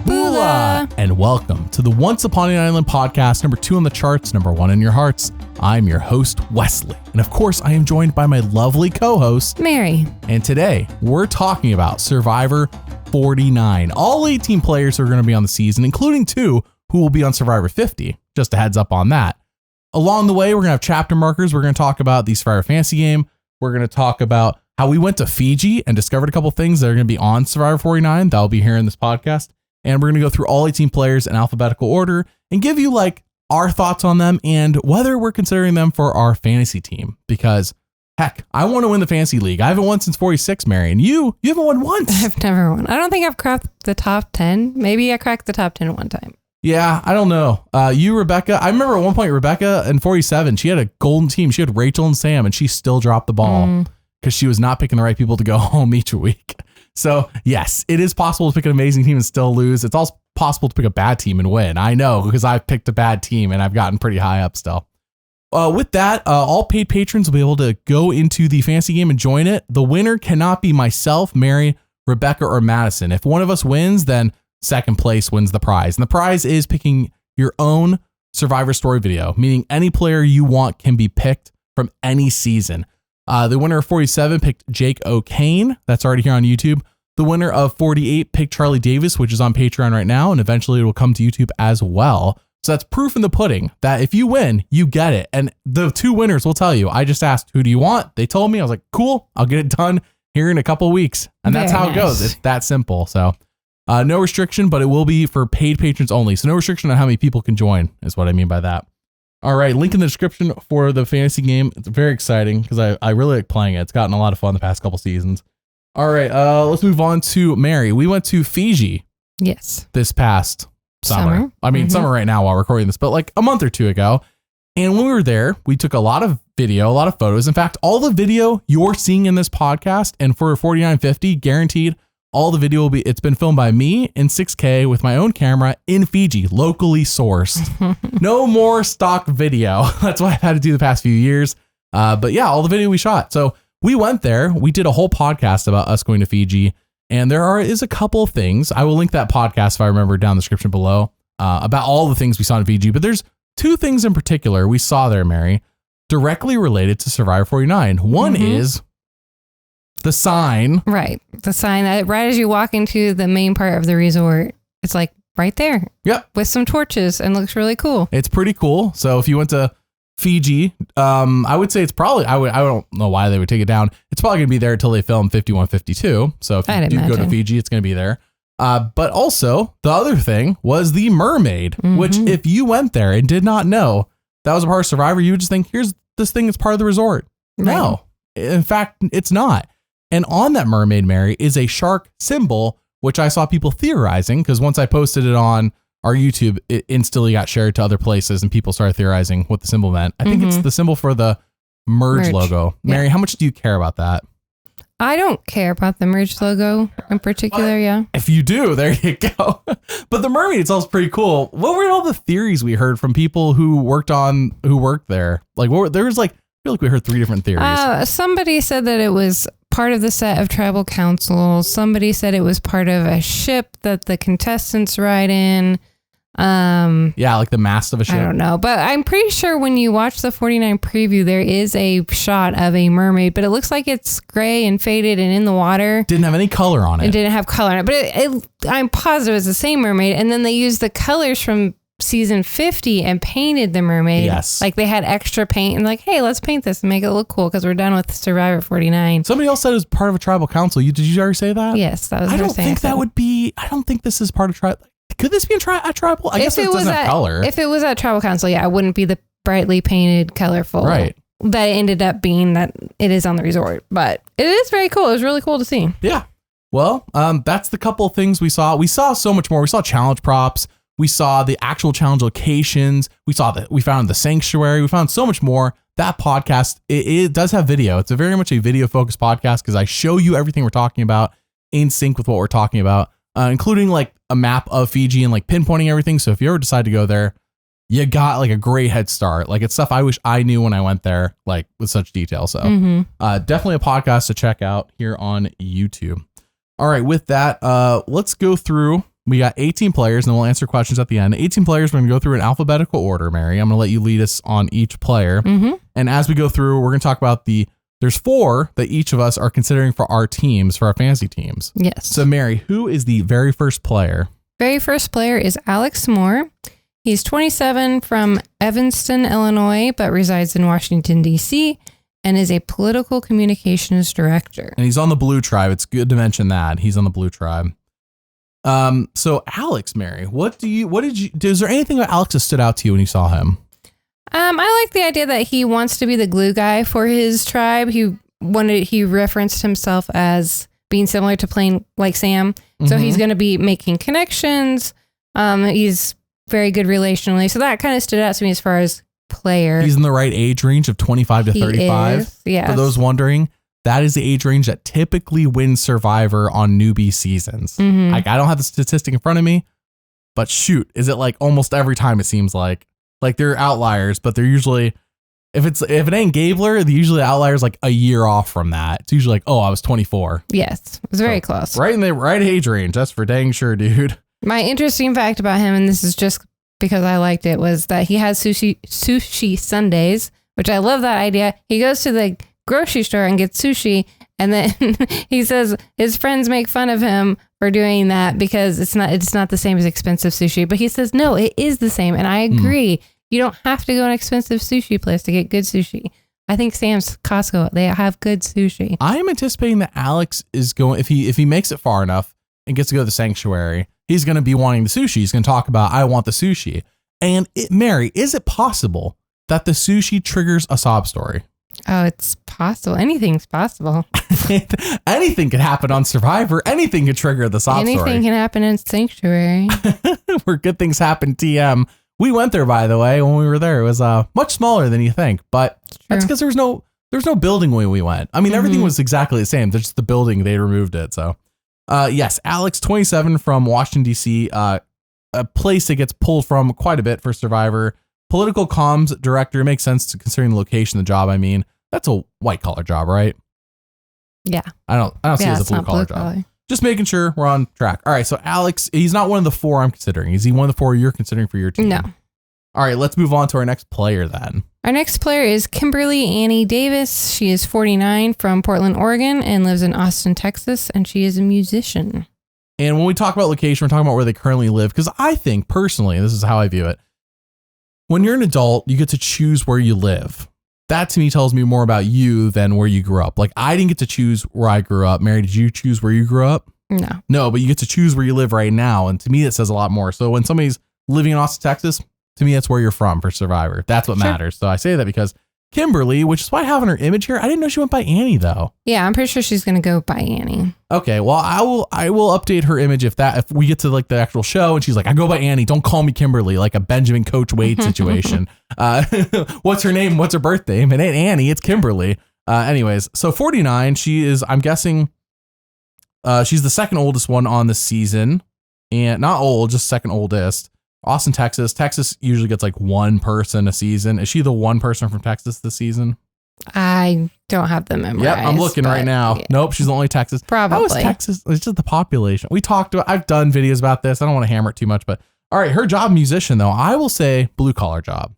Bula! And welcome to the Once Upon an Island podcast, number 2 on the charts, number 1 in your hearts. I'm your host, Wesley. And of course, I am joined by my lovely co-host, Mary. And today, we're talking about Survivor 49. All 18 players are going to be on the season, including 2 who will be on Survivor 50. Just a heads up on that. Along the way, we're going to have chapter markers. We're going to talk about the Survivor Fantasy game. We're going to talk about how we went to Fiji and discovered a couple things that are going to be on Survivor 49. That'll be here in this podcast. And we're going to go through all 18 players in alphabetical order and give you like our thoughts on them and whether we're considering them for our fantasy team. Because heck, I want to win the fantasy league. I haven't won since 46, Mary. And you haven't won once. I've never won. I don't think I've cracked the top 10. Maybe I cracked the top 10 one time. Yeah, I don't know. You, Rebecca, I remember at one point, Rebecca in 47, she had a golden team. She had Rachel and Sam, and she still dropped the ball because she was not picking the right people to go home each week. So yes, it is possible to pick an amazing team and still lose. It's also possible to pick a bad team and win. I know because I've picked a bad team and I've gotten pretty high up still. With that, all paid patrons will be able to go into the fantasy game and join it. The winner cannot be myself, Mary, Rebecca, or Madison. If one of us wins, then second place wins the prize. And the prize is picking your own Survivor story video, meaning any player you want can be picked from any season. The winner of 47 picked Jake O'Kane. That's already here on YouTube. The winner of 48 picked Charlie Davis, which is on Patreon right now, and eventually it will come to YouTube as well. So that's proof in the pudding that if you win, you get it. And the 2 winners will tell you, I just asked, who do you want? They told me. I was like, cool, I'll get it done here in a couple of weeks. And that's how it goes. It's that simple. So no restriction, but it will be for paid patrons only. So no restriction on how many people can join is what I mean by that. All right, link in the description for the fantasy game. It's very exciting because I really like playing it. It's gotten a lot of fun the past couple seasons. All right, let's move on to Mary. We went to Fiji. Yes. This past summer. I mean, summer right now while recording this, but like a month or 2 ago. And when we were there, we took a lot of video, a lot of photos. In fact, all the video you're seeing in this podcast and for $49.50 guaranteed, all the video will be, it's been filmed by me in 6K with my own camera in Fiji, locally sourced. No more stock video. That's what I've had to do the past few years. But yeah, all the video we shot. So we went there. We did a whole podcast about us going to Fiji. And there is a couple of things. I will link that podcast if I remember down in the description below about all the things we saw in Fiji. But there's 2 things in particular we saw there, Mary, directly related to Survivor 49. One is the sign. Right. The sign that right as you walk into the main part of the resort, it's like right there. Yep. With some torches and looks really cool. It's pretty cool. So if you went to Fiji, I would say it's probably, I don't know why they would take it down. It's probably going to be there until they film 51-52. So if you do go to Fiji, it's going to be there. But also the other thing was the mermaid, which if you went there and did not know that was a part of Survivor, you would just think, here's this thing that's part of the resort. Right. No, in fact, it's not. And on that mermaid, Mary, is a shark symbol, which I saw people theorizing because once I posted it on our YouTube, it instantly got shared to other places and people started theorizing what the symbol meant. I think it's the symbol for the merge logo. Mary, how much do you care about that? I don't care about the merge logo in particular. Yeah. If you do, there you go. But the mermaid itself is pretty cool. What were all the theories we heard from people who worked there? Like there was like, I feel like we heard 3 different theories. Somebody said that it was part of the set of tribal council. Somebody said it was part of a ship that the contestants ride in. Yeah, like the mast of a ship. I don't know, but I'm pretty sure when you watch the 49 preview, there is a shot of a mermaid, but it looks like it's gray and faded and in the water. Didn't have any color on it. It didn't have color on it, but I'm positive it's the same mermaid. And then they used the colors from season 50 and painted the mermaid. Yes. Like they had extra paint and like, hey, let's paint this and make it look cool because we're done with Survivor 49. Somebody else said it was part of a tribal council. Did you already say that? Yes, that was. I don't think that would be. I don't think this is part of tribal. Could this be a tribal? I guess it doesn't have color. If it was at tribal council, yeah, it wouldn't be the brightly painted, colorful. Right. That it ended up being that it is on the resort, but it is very cool. It was really cool to see. Yeah. Well, that's the couple of things we saw. We saw so much more. We saw challenge props. We saw the actual challenge locations. We found the sanctuary. We found so much more. That podcast, it does have video. It's very much a video focused podcast because I show you everything we're talking about in sync with what we're talking about, including like a map of Fiji and like pinpointing everything. So if you ever decide to go there, you got like a great head start. Like it's stuff I wish I knew when I went there, like with such detail. So definitely a podcast to check out here on YouTube. All right. With that, let's go through. We got 18 players, and we'll answer questions at the end. 18 players. We're going to go through in alphabetical order, Mary. I'm going to let you lead us on each player. Mm-hmm. And as we go through, we're going to talk about there's 4 that each of us are considering for our teams, for our fantasy teams. Yes. So, Mary, who is the very first player? Very first player is Alex Moore. He's 27 from Evanston, Illinois, but resides in Washington, D.C., and is a political communications director. And he's on the Blue Tribe. It's good to mention that. He's on the Blue Tribe. So Alex, Mary, is there anything about Alex that stood out to you when you saw him? I like the idea that he wants to be the glue guy for his tribe. He referenced himself as being similar to playing like Sam. So he's going to be making connections. He's very good relationally. So that kind of stood out to me as far as player. He's in the right age range of 25 to 35. Yes. For those wondering, that is the age range that typically wins Survivor on newbie seasons. Mm-hmm. Like, I don't have the statistic in front of me, but shoot, is it like almost every time it seems like they're outliers, but they're usually, if it ain't Gabler, the usually outliers like a year off from that. It's usually like, oh, I was 24. Yes, it was very close. Right in the right age range. That's for dang sure, dude. My interesting fact about him, and this is just because I liked it, was that he has sushi Sundays, which I love that idea. He goes to the grocery store and gets sushi, and then he says his friends make fun of him for doing that because it's not the same as expensive sushi. But he says, no, it is the same. And I agree. You don't have to go to an expensive sushi place to get good sushi. I think Sam's Costco, they have good sushi. I am anticipating that Alex is going, if he makes it far enough and gets to go to the sanctuary, he's going to be wanting the sushi. He's going to talk about, I want the sushi. And Mary, is it possible that the sushi triggers a sob story? Oh, it's possible. Anything's possible. Anything could happen on Survivor. Anything could trigger the sob story. Anything can happen in Sanctuary. Where good things happen, TM. We went there, by the way, when we were there. It was much smaller than you think, but that's because there's no building when we went. I mean, everything was exactly the same. There's just the building, they removed it. So, yes, Alex, 27 from Washington, D.C., a place that gets pulled from quite a bit for Survivor. Political comms director, makes sense considering the location of the job. I mean, that's a white collar job, right? Yeah. I don't see it as a blue collar job. Just making sure we're on track. All right. So Alex, he's not one of the 4 I'm considering. Is he one of the 4 you're considering for your team? No. All right. Let's move on to our next player then. Our next player is Kimberly Annie Davis. She is 49 from Portland, Oregon, and lives in Austin, Texas. And she is a musician. And when we talk about location, we're talking about where they currently live. Because I think personally, this is how I view it. When you're an adult, you get to choose where you live. That to me tells me more about you than where you grew up. Like, I didn't get to choose where I grew up. Mary, did you choose where you grew up? No, but you get to choose where you live right now. And to me, it says a lot more. So when somebody's living in Austin, Texas, to me, that's where you're from for Survivor. That's what matters. So I say that because Kimberly, which is why I have her image here. I didn't know she went by Annie though. Yeah, I'm pretty sure she's going to go by Annie. Okay, well, I will update her image if we get to like the actual show and she's like, I go by Annie. Don't call me Kimberly, like a Benjamin Coach Wade situation. What's her name? What's her birthday? It ain't Annie. It's Kimberly. Anyways, so 49. She is. I'm guessing. She's the second oldest one on the season, and not old, just second oldest. Austin, Texas. Texas usually gets like one person a season. Is she the one person from Texas this season? I don't have them memorized. Yep, I'm looking right now. Yeah. Nope, she's the only Texas. Probably. How is Texas? It's just the population. We talked about, I've done videos about this. I don't want to hammer it too much, but all right, her job, musician, though, I will say blue collar job.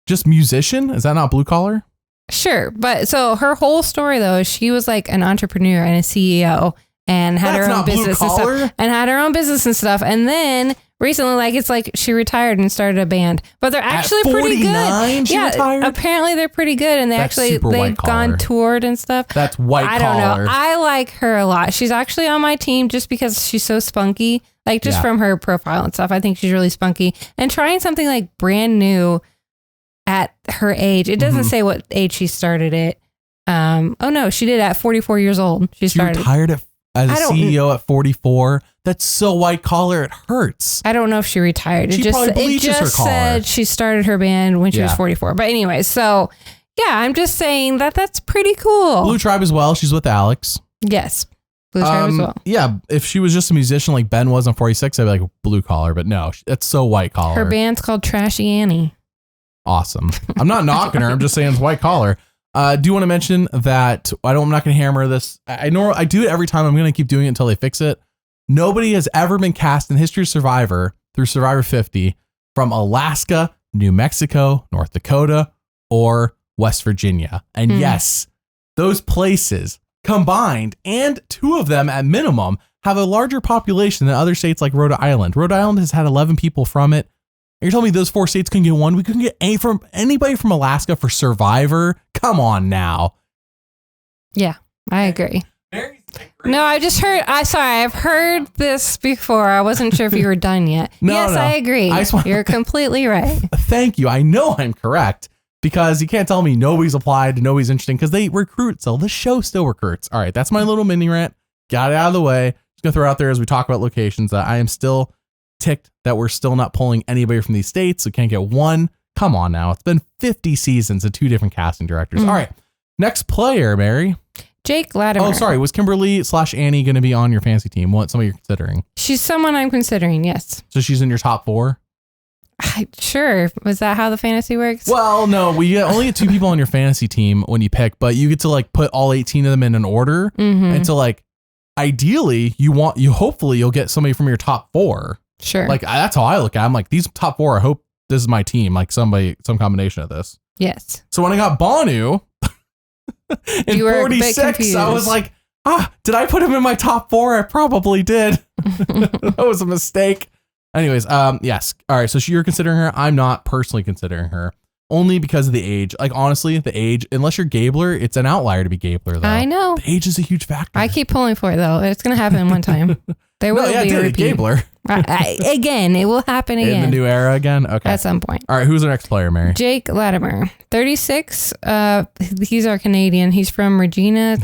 Just musician? Is that not blue collar? Sure. But so her whole story, though, is she was like an entrepreneur and a CEO and had her own business and stuff. And had her own business and stuff. And then recently, like, it's like she retired and started a band, but they're actually pretty good. She retired? Apparently they're pretty good, and they've gone toured and stuff. That's white collar. I don't know. I like her a lot. She's actually on my team just because she's so spunky, like just from her profile and stuff. I think she's really spunky, and trying something like brand new at her age. It doesn't say what age she started it. Oh no, she did at 44 years old. She retired as a CEO at 44. That's so white collar, it hurts. I don't know if she retired. It just said she started her band when she was 44. But anyway, so yeah, I'm just saying that's pretty cool. Blue Tribe as well. She's with Alex. Yes. Blue Tribe as well. Yeah, if she was just a musician like Ben was on 46, I'd be like blue collar. But no, that's so white collar. Her band's called Trashy Annie. Awesome. I'm not knocking her. I'm just saying it's white collar. Do want to mention that I'm not going to hammer this. I do it every time. I'm going to keep doing it until they fix it. Nobody has ever been cast in the history of Survivor through Survivor 50 from Alaska, New Mexico, North Dakota, or West Virginia. And yes, those places combined, and 2 of them at minimum, have a larger population than other states like Rhode Island. Rhode Island has had 11 people from it. You're telling me those 4 states couldn't get one? We couldn't get anybody from Alaska for Survivor? Come on now. Yeah, I agree. No, I just heard. I've heard this before. I wasn't sure if you were done yet. No, I agree. You're completely right. Thank you. I know I'm correct because you can't tell me nobody's applied, nobody's interesting because they recruit. So the show still recruits. All right, that's my little mini rant. Got it out of the way. Just gonna throw it out there as we talk about locations that I am still ticked that we're still not pulling anybody from these states. So can't get one. Come on now. It's been 50 seasons of 2 different casting directors. All right. Next player, Mary. Jake Latimer. Oh, sorry. Was Kimberly/Annie going to be on your fantasy team? What somebody you're considering? She's someone I'm considering, yes. So she's in your top 4? Sure. Was that how the fantasy works? Well, no. We only get 2 people on your fantasy team when you pick, but you get to like put all 18 of them in an order. And so like, ideally, hopefully you'll get somebody from your top 4. Sure. Like that's how I look at it. I'm like, these top 4, I hope this is my team. Like some combination of this. Yes. So when I got Bonu in 46, I was like, did I put him in my top 4? I probably did. That was a mistake. Anyways, yes. All right. So you're considering her. I'm not personally considering her only because of the age. Like, honestly, the age, unless you're Gabler, it's an outlier to be Gabler, though. I know. The age is a huge factor. I keep pulling for it, though. It's going to happen one time. There will be a repeat. Gabler. Again, it will happen again. In the new era again? Okay. At some point. All right. Who's our next player, Mary? Jake Latimer. 36. He's our Canadian. He's from Regina.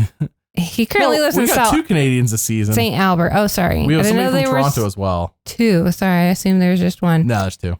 He currently lives in South. 2 Canadians this season. St. Albert. Oh, sorry. We have somebody from Toronto as well. 2. Sorry. I assumed there was just 1. No, there's 2.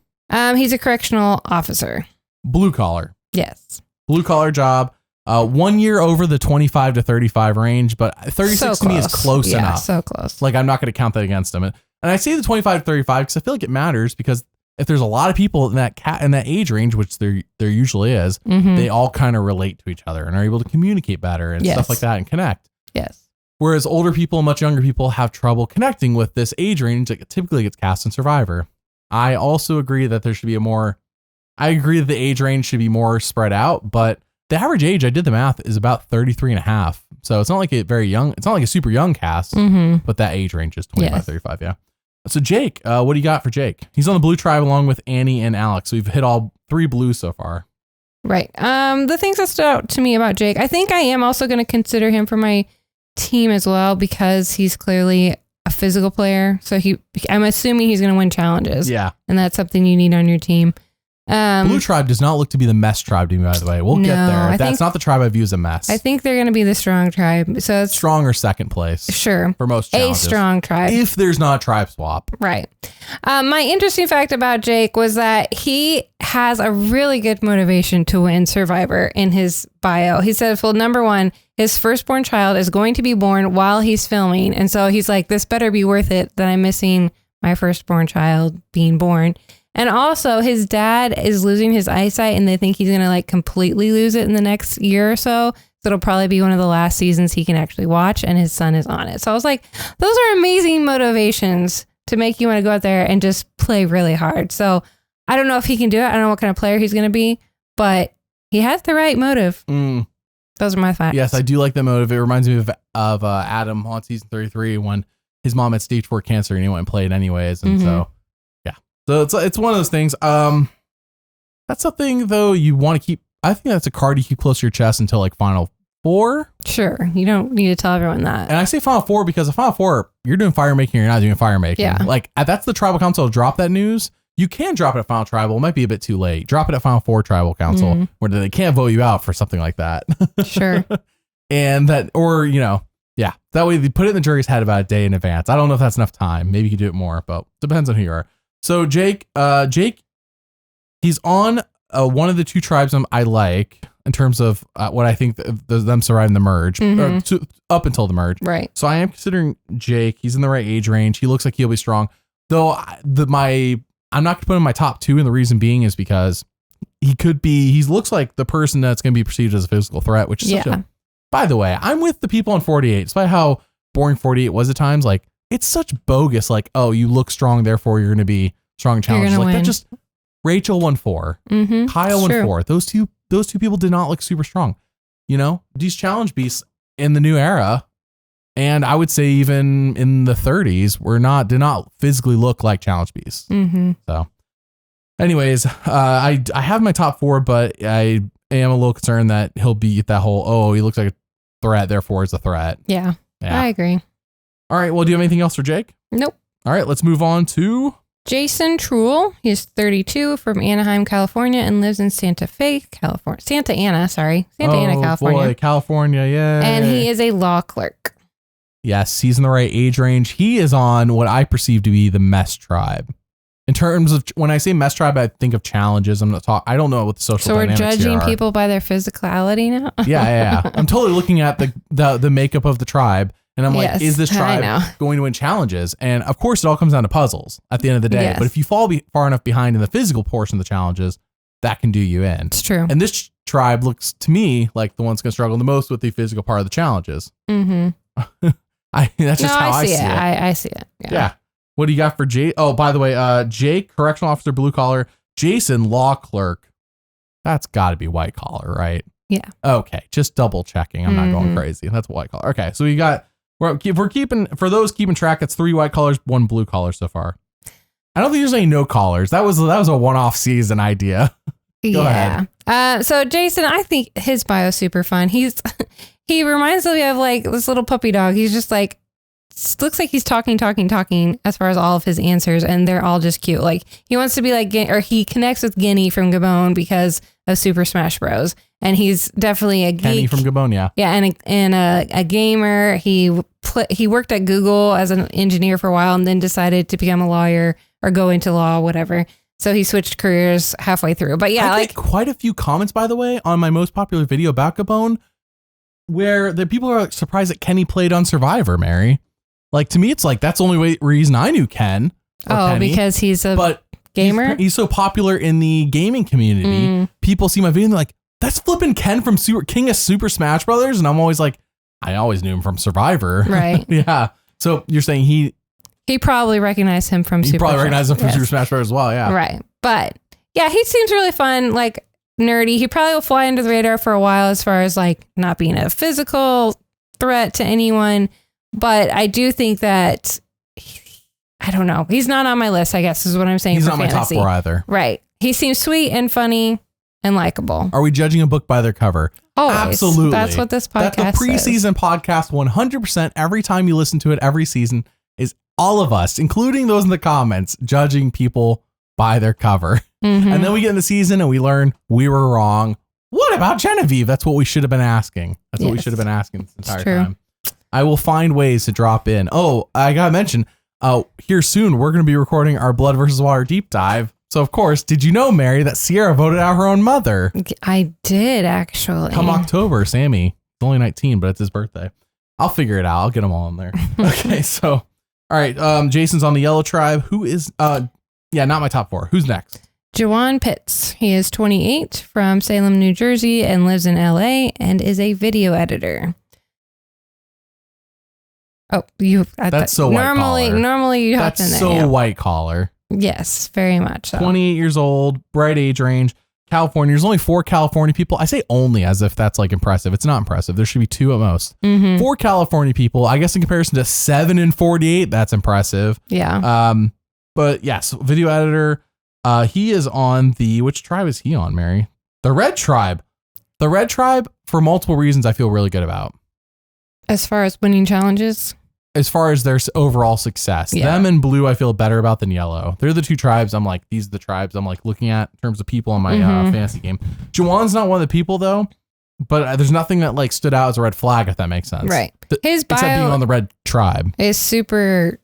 He's a correctional officer. Blue collar. Yes. Blue collar job. 1 year over the 25 to 35 range, but 36 to me is close enough. Yeah, so close. Like, I'm not going to count that against him. And I say the 25 to 35 because I feel like it matters because if there's a lot of people in that age range, which there usually is, they all kind of relate to each other and are able to communicate better and stuff like that and connect. Yes. Whereas older people and much younger people have trouble connecting with this age range that typically gets cast in Survivor. I also agree that there should be I agree that the age range should be more spread out, but the average age, I did the math, is about 33 and a half. So it's not like it's not like a super young cast, but that age range is 25, 35. Yeah. So Jake, what do you got for Jake? He's on the blue tribe along with Annie and Alex. We've hit all 3 blues so far. Right. The things that stood out to me about Jake, I think I am also going to consider him for my team as well because he's clearly a physical player. So I'm assuming he's going to win challenges. Yeah. And that's something you need on your team. Blue tribe does not look to be the mess tribe to me, by the way. We'll get there. That's not the tribe I view as a mess. I think they're going to be the strong tribe. So it's strong or second place. Sure. For most challenges. A strong tribe. If there's not a tribe swap. Right. My interesting fact about Jake was that he has a really good motivation to win Survivor in his bio. He said, well, number 1, his firstborn child is going to be born while he's filming. And so he's like, this better be worth it that I'm missing my firstborn child being born. And also his dad is losing his eyesight and they think he's going to like completely lose it in the next year or so. So it'll probably be one of the last seasons he can actually watch and his son is on it. So I was like, those are amazing motivations to make you want to go out there and just play really hard. So I don't know if he can do it. I don't know what kind of player he's going to be, but he has the right motive. Those are my facts. Yes, I do like that motive. It reminds me of Adam on season 33 when his mom had stage 4 cancer and he went and played anyways. And so So it's one of those things. That's something though you want to keep. I think that's a card you keep close to your chest until like Final 4. Sure, you don't need to tell everyone that. And I say Final 4 because the Final 4, you're doing fire making or you're not doing fire making. Yeah. Like that's the tribal council to drop that news. You can drop it at Final Tribal. It might be a bit too late. Drop it at Final 4 Tribal Council where they can't vote you out for something like that. Sure. And that, or that way they put it in the jury's head about a day in advance. I don't know if that's enough time. Maybe you could do it more, but depends on who you are. So Jake, he's on one of the 2 tribes I like in terms of what I think them surviving the merge or up until the merge. Right. So I am considering Jake. He's in the right age range. He looks like he'll be strong. Though I'm not going to put him in my top 2, and the reason being is because he could be, he looks like the person that's going to be perceived as a physical threat, which is such a, by the way, I'm with the people on 48, despite how boring 48 was at times. Like, it's such bogus. Like, oh, you look strong, therefore you're going to be strong in challenges. Like, that just, Rachel won 4. Kyle won 4. Those two people did not look super strong. You know, these challenge beasts in the new era, and I would say even in the 30s, did not physically look like challenge beasts. So anyways, I have my top 4, but I am a little concerned that he'll be that whole, oh, he looks like a threat, therefore is a threat. Yeah, I agree. All right. Well, do you have anything else for Jake? Nope. All right. Let's move on to Jason Truel. He's 32 from Anaheim, California, and lives in Santa Ana, California. Boy, California. Yeah. And he is a law clerk. Yes. He's in the right age range. He is on what I perceive to be the mess tribe. In terms of, when I say mess tribe, I think of challenges. I don't know what the social dynamics here are. So we're judging people by their physicality now? Yeah. I'm totally looking at the makeup of the tribe. And I'm like, is this tribe going to win challenges? And of course, it all comes down to puzzles at the end of the day. Yes. But if you fall far enough behind in the physical portion of the challenges, that can do you in. It's true. And this tribe looks to me like the one's going to struggle the most with the physical part of the challenges. That's just how I see it. I see it. Yeah. What do you got for Jake? Oh, by the way, Jake, correctional officer, blue collar. Jason, law clerk. That's got to be white collar, right? Yeah. Okay. Just double checking. I'm not going crazy. That's white collar. Okay. So we got, we're keeping, for those keeping track, it's 3 white collars, 1 blue collar so far. I don't think there's any no collars. That was a one-off season idea. Go ahead. So Jason, I think his bio is super fun. He reminds me of like this little puppy dog. He's just like, looks like he's talking as far as all of his answers, and they're all just cute. Like, he wants to be like, or he connects with Guinea from Gabon because of Super Smash Bros. And he's definitely a geek. Kenny from Gabon, yeah. Yeah, and a gamer. He worked at Google as an engineer for a while, and then decided to become a lawyer or go into law, whatever. So he switched careers halfway through. But yeah, I get quite a few comments, by the way, on my most popular video about Gabon, where the people are surprised that Kenny played on Survivor, Mary. Like, to me, it's like, that's the only reason I knew Ken. Kenny, because he's a gamer? He's so popular in the gaming community. People see my video and they're like, that's flipping Ken from King of Super Smash Brothers. And I'm always like, I always knew him from Survivor. Right. Yeah. So you're saying he probably recognized him from Super Smash Brothers as well. Yeah. Right. But yeah, he seems really fun, like nerdy. He probably will fly under the radar for a while as far as like not being a physical threat to anyone. But I do think that, I don't know. He's not on my list, I guess is what I'm saying. He's not my top 4 either. Right. He seems sweet and funny and likable. Are we judging a book by their cover? Always. Absolutely. That's what this podcast That's the preseason podcast. 100%. Every time you listen to it, every season, is all of us, including those in the comments, judging people by their cover. And then we get in the season and we learn we were wrong. What about Genevieve? That's what we should have been asking. That's what we should have been asking this entire time. I will find ways to drop in. Oh, I got to mention, here soon, we're going to be recording our Blood versus Water deep dive. So, of course, did you know, Mary, that Sierra voted out her own mother? I did, actually. Come October, Sammy. He's only 19, but it's his birthday. I'll figure it out. I'll get them all in there. Okay, so, all right. Jason's on the yellow tribe. Who is, not my top 4. Who's next? Jawan Pitts. He is 28 from Salem, New Jersey, and lives in LA and is a video editor. Oh, that's so white collar. Normally you hopped in there. That's so white collar. Yes, very much so. 28 years old, bright age range, California. There's only 4 California people. I say only as if that's like impressive. It's not impressive. There should be 2 at most. 4 California people. I guess in comparison to 7 in 48, that's impressive. Yeah. But yes, video editor. He is on which tribe is he on, Mary? The red tribe. The red tribe, for multiple reasons, I feel really good about. As far as winning challenges? As far as their overall success. Yeah. Them and blue, I feel better about than yellow. They're the 2 tribes. I'm like, these are the tribes I'm like looking at in terms of people on my fantasy game. Jawan's not one of the people, though. But there's nothing that like stood out as a red flag, if that makes sense. Right. His bio except being on the red tribe is super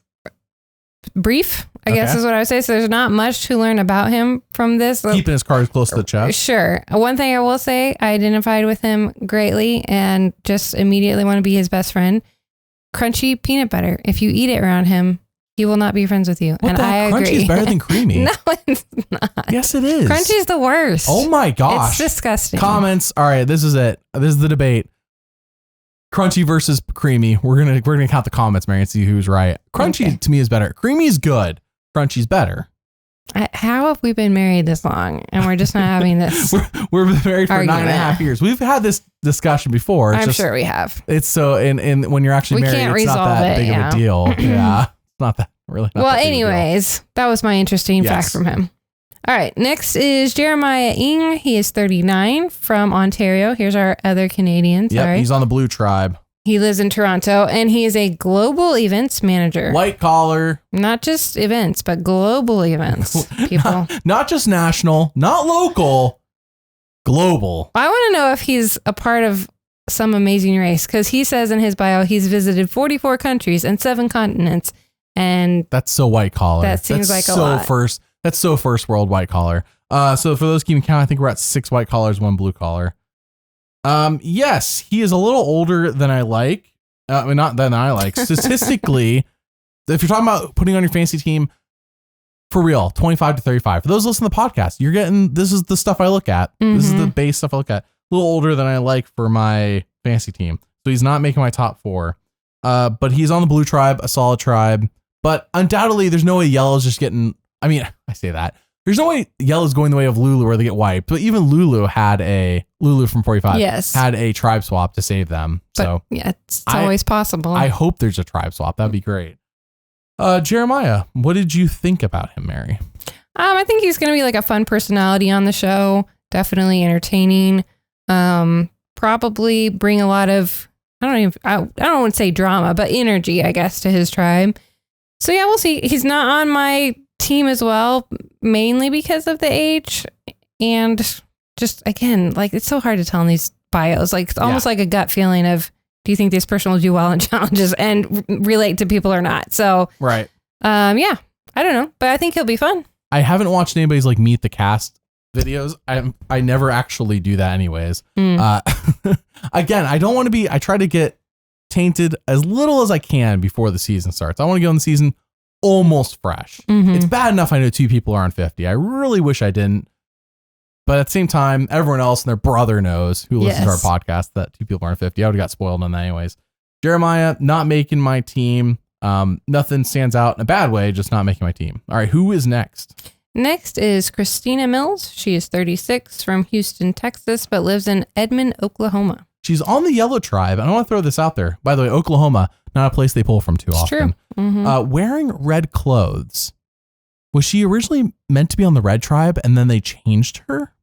brief, I guess is what I would say. So there's not much to learn about him from this. Keeping his cards close to the chest. Sure. One thing I will say, I identified with him greatly and just immediately want to be his best friend. Crunchy peanut butter. If you eat it around him, he will not be friends with you. What and the I heck? agree. Crunchy is better than creamy. No, it's not. Yes, it is. Crunchy's the worst. Oh my gosh. It's disgusting. Comments. All right, this is it. This is the debate. Crunchy versus creamy. We're gonna count the comments, Mary, and see who's right. Crunchy to me is better. Creamy is good. Crunchy's better. How have we been married this long and we're just not having this? We're married for argument. 9.5 years. We've had this discussion before. I'm sure we have. It's so, and when you're actually married, it's not that big of a deal. Yeah, it's not that really. Not well, that big anyways, that was my interesting fact from him. All right, next is Jeremiah Ng. He is 39 from Ontario. Here's our other Canadian. Yep, he's on the Blue Tribe. He lives in Toronto, and he is a global events manager. White collar. Not just events, but global events, people. Not just national, not local, global. I want to know if he's a part of some amazing race, because he says in his bio he's visited 44 countries and 7 continents. And that's so white collar. That seems that's like a lot. That's so first world white collar. So for those keeping count, I think we're at 6 white collars, 1 blue collar. Yes, he is a little older than I like. I mean, not than I like. Statistically, if you're talking about putting on your fantasy team, for real, 25 to 35. For those listening to the podcast, you're getting, this is the stuff I look at. Mm-hmm. This is the base stuff I look at. A little older than I like for my fantasy team. So he's not making my top 4. But he's on the Blue Tribe, a solid tribe. But undoubtedly, there's no way Yellow's just getting, I mean, I say that. There's no way Yellow's going the way of Lulu where they get wiped. But even Lulu from 45 had a tribe swap to save them. But so yeah, it's always possible. I hope there's a tribe swap. That'd be great. Jeremiah, what did you think about him, Mary? I think he's going to be like a fun personality on the show. Definitely entertaining. Probably bring a lot of, I don't want to say drama, but energy, I guess, to his tribe. So yeah, we'll see. He's not on my team as well, mainly because of the age, and just again, like, it's so hard to tell in these bios. Like, it's almost like a gut feeling of, do you think this person will do well in challenges and relate to people or not? So right, yeah, I don't know, but I think he'll be fun. I haven't watched anybody's like meet the cast videos. I never actually do that anyways. Again, I don't want to be. I try to get tainted as little as I can before the season starts. I want to get on the season almost fresh. It's bad enough I know 2 people are on 50. I really wish I didn't. But at the same time, everyone else and their brother knows who listens to our podcast that 2 people are on 50. I would have got spoiled on that anyways. Jeremiah, not making my team. Nothing stands out in a bad way, just not making my team. All right, who is next? Next is Kristina Mills. She is 36 from Houston, Texas, but lives in Edmond, Oklahoma. She's on the Yellow Tribe. I want to throw this out there. By the way, Oklahoma, not a place they pull from too often. True. Wearing red clothes. Was she originally meant to be on the Red Tribe and then they changed her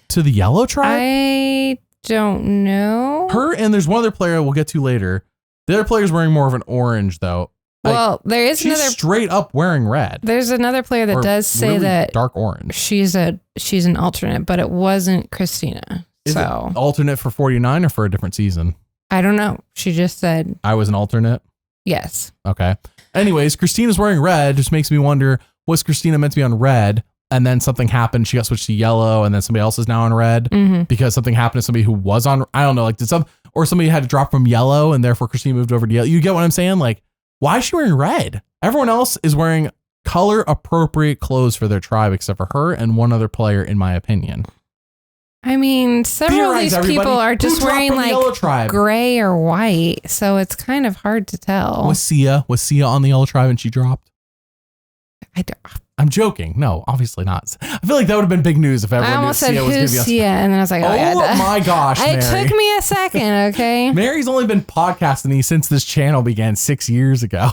to the Yellow Tribe? I don't know. Her and there's one other player we'll get to later. The other player's wearing more of an orange, though. Well, there is she's another straight up wearing red. There's another player that does say really that dark orange. She's an alternate, but it wasn't Kristina. Is it alternate for 49 or for a different season? I don't know. She just said I was an alternate. Yes. Okay. Anyways, Kristina's wearing red. Just makes me wonder, was Kristina meant to be on red? And then something happened. She got switched to yellow, and then somebody else is now on red because something happened to somebody who was on. I don't know. Like somebody had to drop from yellow, and therefore Kristina moved over to yellow. You get what I'm saying? Like, why is she wearing red? Everyone else is wearing color appropriate clothes for their tribe, except for her and one other player, in my opinion. I mean, several of these people are just wearing like gray or white, so it's kind of hard to tell. Was Sia on the Yellow Tribe and she dropped? I'm joking. No, obviously not. I feel like that would have been big news if everyone knew Sia was going to be on. Sia, and then I was like, oh my gosh, Mary. It took me a second, okay? Mary's only been podcasting these since this channel began 6 years ago.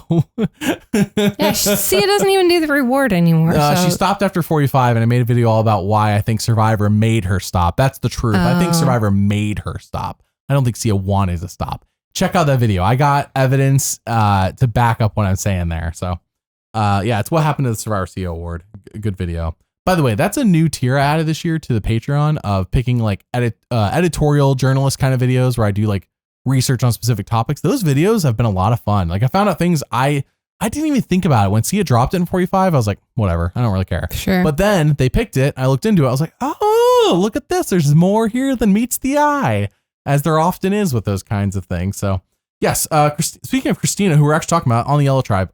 Yeah, Sia doesn't even do the reward anymore. She stopped after 45, and I made a video all about why I think Survivor made her stop. That's the truth. I think Survivor made her stop. I don't think Sia wanted to stop. Check out that video. I got evidence to back up what I'm saying there. So. Yeah, it's what happened to the Survivor Sia Award. Good video. By the way, that's a new tier I added this year to the Patreon of picking like editorial journalist kind of videos where I do like research on specific topics. Those videos have been a lot of fun. Like I found out things I didn't even think about it. When Sia dropped it in 45, I was like, whatever, I don't really care. Sure. But then they picked it. I looked into it. I was like, oh, look at this. There's more here than meets the eye, as there often is with those kinds of things. So Yes. Speaking of Kristina, who we're actually talking about on the Yellow Tribe.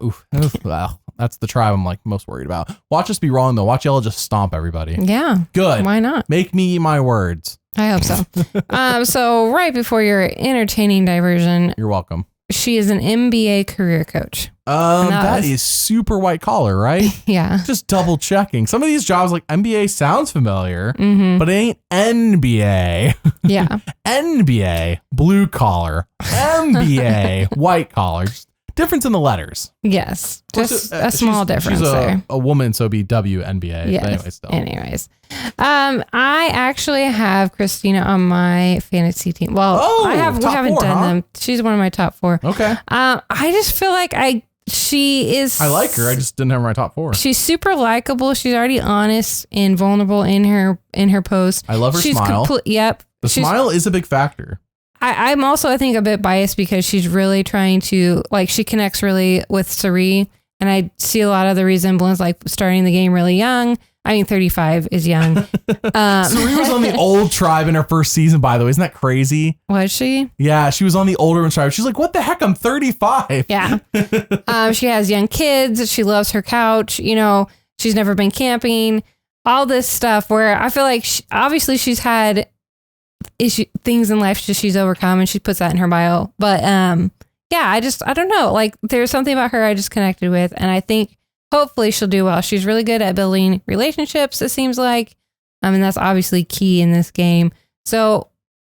Well, that's the tribe I'm like most worried about. Watch us be wrong though. Watch Yellow just stomp everybody. Yeah. Good. Why not? Make me eat my words. I hope so. So right before your entertaining diversion, You're welcome. she is an MBA career coach. That is super white collar, right? Yeah. Just double checking. Some of these jobs like MBA sounds familiar, Mm-hmm. but it ain't NBA. Yeah. NBA, blue collar. MBA, white collar. Just difference in the letters. Yes. Of course, Just a small difference she's there. a woman, so it'd be WNBA. Yes. But anyway, still. Anyways. I actually have Kristina on my fantasy team. Well, we haven't four, done huh? them. She's one of my top 4. Okay. I just feel like she is. I like her. I just didn't have her in my top 4. She's super likable. She's already honest and vulnerable in her post. I love her smile. Yep. The smile is a big factor. I'm also, I think, a bit biased because she's really trying to, like, she connects really with Sari, and I see a lot of the resemblance, like starting the game really young. I mean, 35 is young. Sari was on the old tribe in her first season, by the way. Isn't that crazy? Was she? Yeah, she was on the older one tribe. She's like, what the heck? I'm 35. Yeah. She has young kids. She loves her couch. You know, she's never been camping. All this stuff where I feel like obviously she's had things in life she's overcome, and she puts that in her bio. But yeah, I don't know. Like, there's something about her I just connected with, and I think hopefully she'll do well. She's really good at building relationships, it seems like. I mean, that's obviously key in this game. So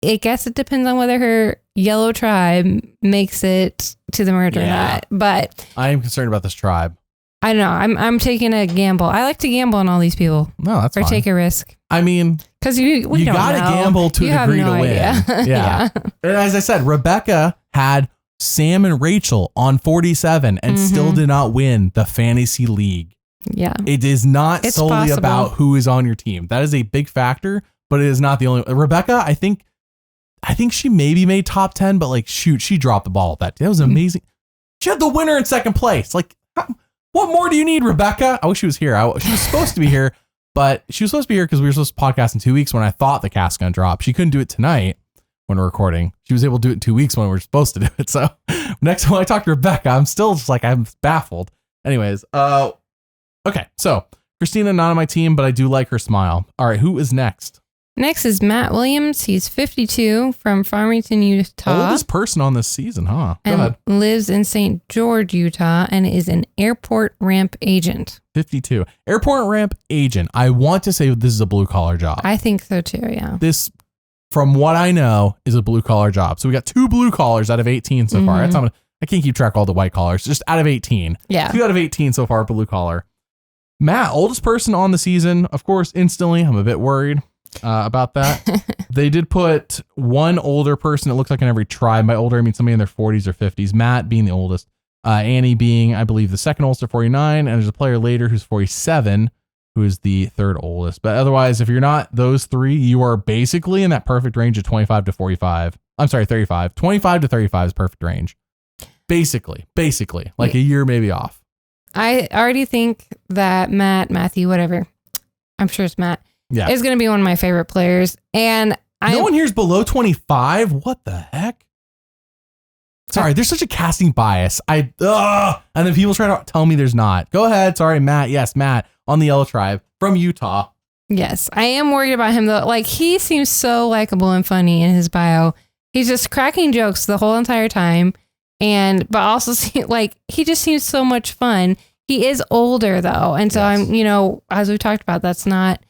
I guess it depends on whether her Yellow Tribe makes it to the merge or not. But I am concerned about this tribe. I don't know. I'm taking a gamble. I like to gamble on all these people. No, that's fine. Take a risk. I mean, because you got to gamble to a degree to win. Yeah. And as I said, Rebecca had Sam and Rachel on 47 and still did not win the fantasy league. Yeah. It is not solely about who is on your team. That is a big factor, but it is not the only. Rebecca, I think she maybe made top 10, but like, shoot, she dropped the ball. That was amazing. She had the winner in second place. Like, what more do you need, Rebecca? I wish she was here. She was supposed to be here, but she was supposed to be here because we were supposed to podcast in 2 weeks when I thought the cast gonna drop. She couldn't do it tonight when we're recording. She was able to do it in 2 weeks when we were supposed to do it. So next time I talk to Rebecca, I'm still just like, I'm baffled. Anyways, okay. So Kristina, not on my team, but I do like her smile. All right. Who is next? Next is Matt Williams. He's 52 from Farmington, Utah. Oldest person on this season, huh? Go ahead. Lives in St. George, Utah, and is an airport ramp agent. 52. Airport ramp agent. I want to say this is a blue collar job. I think so too, yeah. This, from what I know, is a blue collar job. So we got 2 blue collars out of 18 so far. That's I can't keep track of all the white collars. Just out of 18. Yeah. 2 out of 18 so far, blue collar. Matt, oldest person on the season. Of course, instantly, I'm a bit worried about that. They did put one older person, it looks like in every tribe. By older, I mean somebody in their 40s or 50s. Matt being the oldest. Annie being, I believe, the second oldest at 49. And there's a player later who's 47, who is the third oldest. But otherwise, if you're not those 3, you are basically in that perfect range of 25 to 45. I'm sorry, 35. 25 to 35 is perfect range. Basically. Like a year maybe off. I already think that Matthew, whatever, I'm sure it's Matt, is going to be one of my favorite players. And no one here's below 25. What the heck? Sorry, there's such a casting bias. And then people try to tell me there's not. Go ahead. Sorry, Matt. Yes, Matt on the Yellow Tribe from Utah. Yes, I am worried about him though. Like, he seems so likable and funny in his bio. He's just cracking jokes the whole entire time. But also like, he just seems so much fun. He is older though. And so I'm, as we talked about, that's not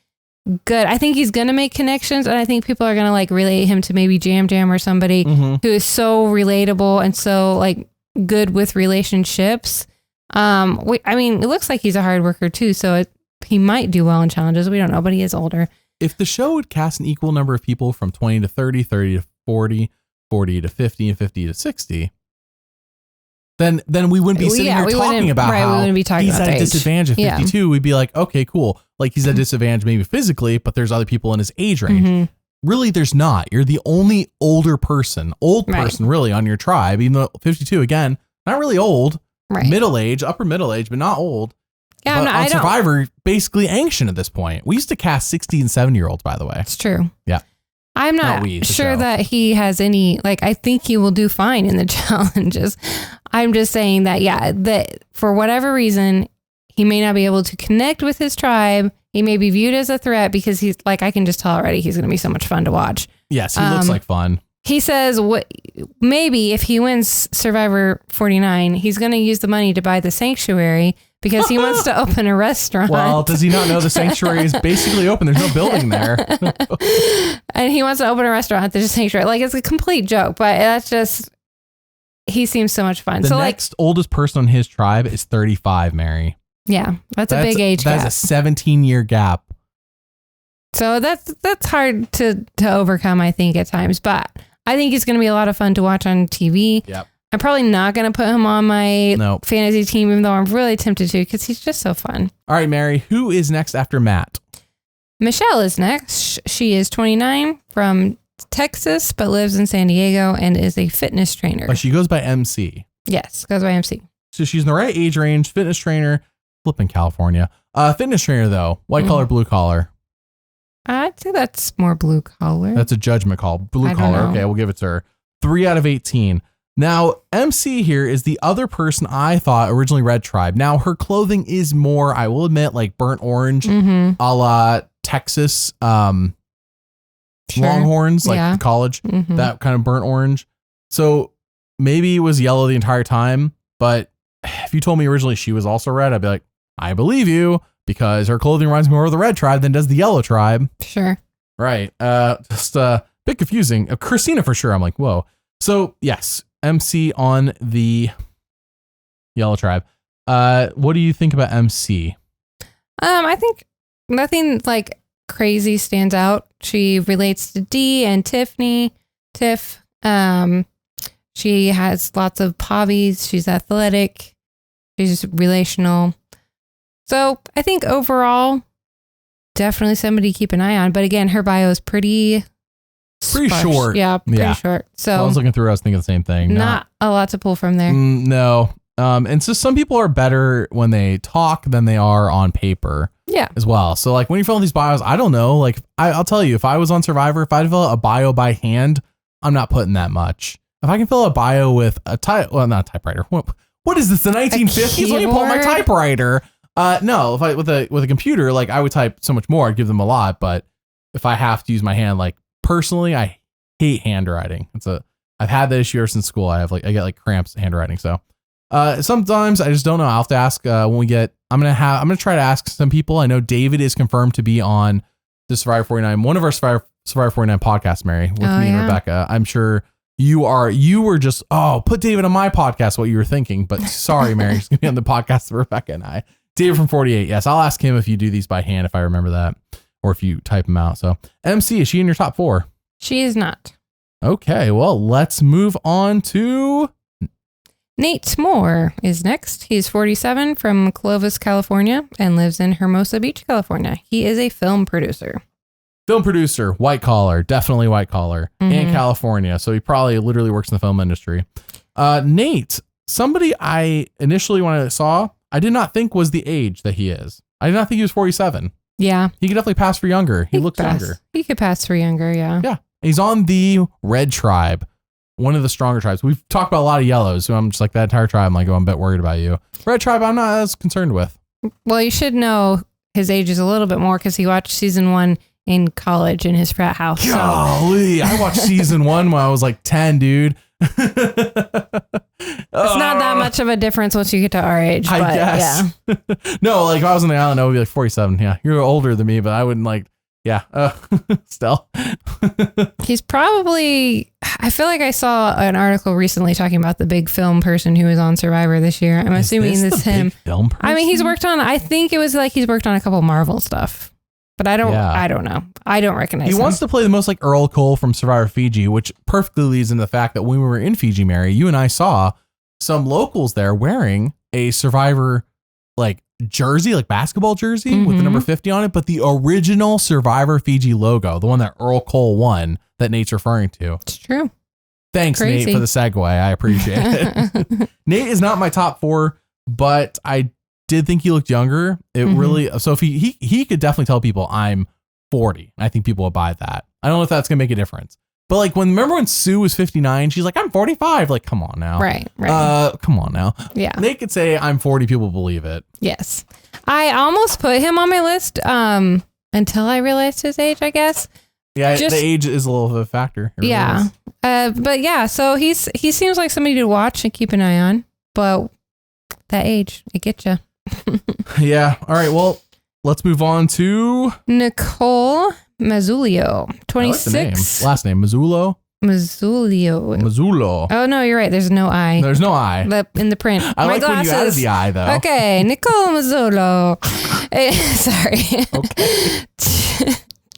good. I think he's going to make connections, and I think people are going to like relate him to maybe Jam or somebody who is so relatable and so like good with relationships. I mean, it looks like he's a hard worker too. So he might do well in challenges. We don't know, but he is older. If the show would cast an equal number of people from 20 to 30, 30 to 40, 40 to 50, and 50 to 60, then we wouldn't be sitting here talking about how he's at a disadvantage at 52. Yeah. We'd be like, okay, cool. Like, he's at a disadvantage maybe physically, but there's other people in his age range. Really, there's not. You're the only old person really on your tribe, even though 52, again, not really old, middle age, upper middle age, but not old. Yeah, but on Survivor, basically ancient at this point. We used to cast 60 and 70-year-olds, by the way. It's true. Yeah. I'm not sure that he has any, like, I think he will do fine in the challenges. I'm just saying that, that for whatever reason, he may not be able to connect with his tribe. He may be viewed as a threat because he's like, I can just tell already he's going to be so much fun to watch. Yes, he looks like fun. He says maybe if he wins Survivor 49, he's going to use the money to buy the sanctuary because he wants to open a restaurant. Well, does he not know the sanctuary is basically open? There's no building there. And he wants to open a restaurant at the sanctuary. Like, it's a complete joke, but that's just, he seems so much fun. The next oldest person on his tribe is 35, Mary. Yeah, that's a big age gap. That's a 17-year gap. So that's hard to overcome, I think, at times. But I think it's going to be a lot of fun to watch on TV. Yep. I'm probably not going to put him on my fantasy team, even though I'm really tempted to, because he's just so fun. All right, Mary, who is next after Matt? Michelle is next. She is 29 from Texas, but lives in San Diego and is a fitness trainer. But she goes by MC. Yes, goes by MC. So she's in the right age range, fitness trainer, flipping California. Fitness trainer, though, white collar, blue collar. I'd say that's more blue collar. That's a judgment call. Blue collar. Okay, we'll give it to her. 3 out of 18. Now, MC here is the other person I thought originally red tribe. Now, her clothing is more, I will admit, like burnt orange, a la Texas Longhorns, like college, that kind of burnt orange. So maybe it was yellow the entire time, but if you told me originally she was also red, I'd be like, I believe you, because her clothing reminds me more of the red tribe than does the yellow tribe. Sure. Right. Just a bit confusing. Kristina for sure. I'm like, whoa. So yes, MC on the yellow tribe. What do you think about MC? I think nothing like crazy stands out. She relates to Dee and Tiff. She has lots of hobbies. She's athletic. She's relational. So I think overall, definitely somebody to keep an eye on. But again, her bio is pretty short. Yeah, pretty short. So I was looking through, I was thinking the same thing. Not a lot to pull from there. No. And so some people are better when they talk than they are on paper. Yeah. As well. So like when you fill in these bios, I don't know. Like I'll tell you, if I was on Survivor, if I fill out a bio by hand, I'm not putting that much. If I can fill out a bio with a not a typewriter. What is this? The 1950s? Let me pull out my typewriter. No, if I with a computer, like I would type so much more. I'd give them a lot. But if I have to use my hand, like personally, I hate handwriting. I've had that issue ever since school. I get like cramps handwriting. So sometimes I just don't know. I'll have to ask when we get. I'm gonna try to ask some people. I know David is confirmed to be on the Survivor 49, one of our Survivor 49 podcasts, Mary, with me and Rebecca. I'm sure you were just put David on my podcast. What you were thinking, but sorry, Mary, he's gonna be on the podcast with Rebecca and I. David from 48. Yes, I'll ask him if you do these by hand, if I remember that, or if you type them out. So MC, is she in your top 4? She is not. Okay, well, let's move on to Nate Moore is next. He's 47 from Clovis, California, and lives in Hermosa Beach, California. He is a film producer. Film producer, white collar, definitely white collar, in California. So he probably literally works in the film industry. Nate, somebody I initially when I saw, I did not think was the age that he is. I did not think he was 47. Yeah. He could definitely pass for younger. He looks younger. He could pass for younger, yeah. Yeah. He's on the red tribe, one of the stronger tribes. We've talked about a lot of yellows, so I'm just like that entire tribe. I'm like, I'm a bit worried about you. Red tribe, I'm not as concerned with. Well, you should know his age is a little bit more because he watched season 1 in college in his frat house. Golly, I watched season 1 when I was like 10, dude. It's not that much of a difference once you get to our age. But I guess. Yeah. No, like if I was on the island, I would be like 47. Yeah, you're older than me, but I wouldn't like. Yeah, still. He's probably. I feel like I saw an article recently talking about the big film person who was on Survivor this year. I'm assuming this is him. Film person? I mean, he's worked on. I think it was like he's worked on a couple Marvel stuff. But I don't know. I don't recognize him. He wants to play the most like Earl Cole from Survivor Fiji, which perfectly leads into the fact that when we were in Fiji, Mary, you and I saw some locals there wearing a Survivor like jersey, like basketball jersey with the number 50 on it, but the original Survivor Fiji logo, the one that Earl Cole won that Nate's referring to. It's true. Thanks, Nate, for the segue. I appreciate it. Nate is not my top 4, but I did think he looked younger. It really, Sophie, he could definitely tell people I'm 40. I think people would buy that. I don't know if that's going to make a difference. But like remember when Sue was 59, she's like, I'm 45. Like, come on now. Right. Come on now. Yeah. They could say I'm 40. People believe it. Yes. I almost put him on my list until I realized his age, I guess. Yeah, the age is a little of a factor. Yeah. But yeah, so he seems like somebody to watch and keep an eye on. But that age, it gets you. Yeah. All right. Well, let's move on to Nicole Mazzulio, 26. I like the name. Last name, Mazzullo? Mazzulio. Oh, no, you're right. There's no I. There's no I. In the print. I like when you added the I, though. Okay. Nicole Mazzulio. Sorry. Okay.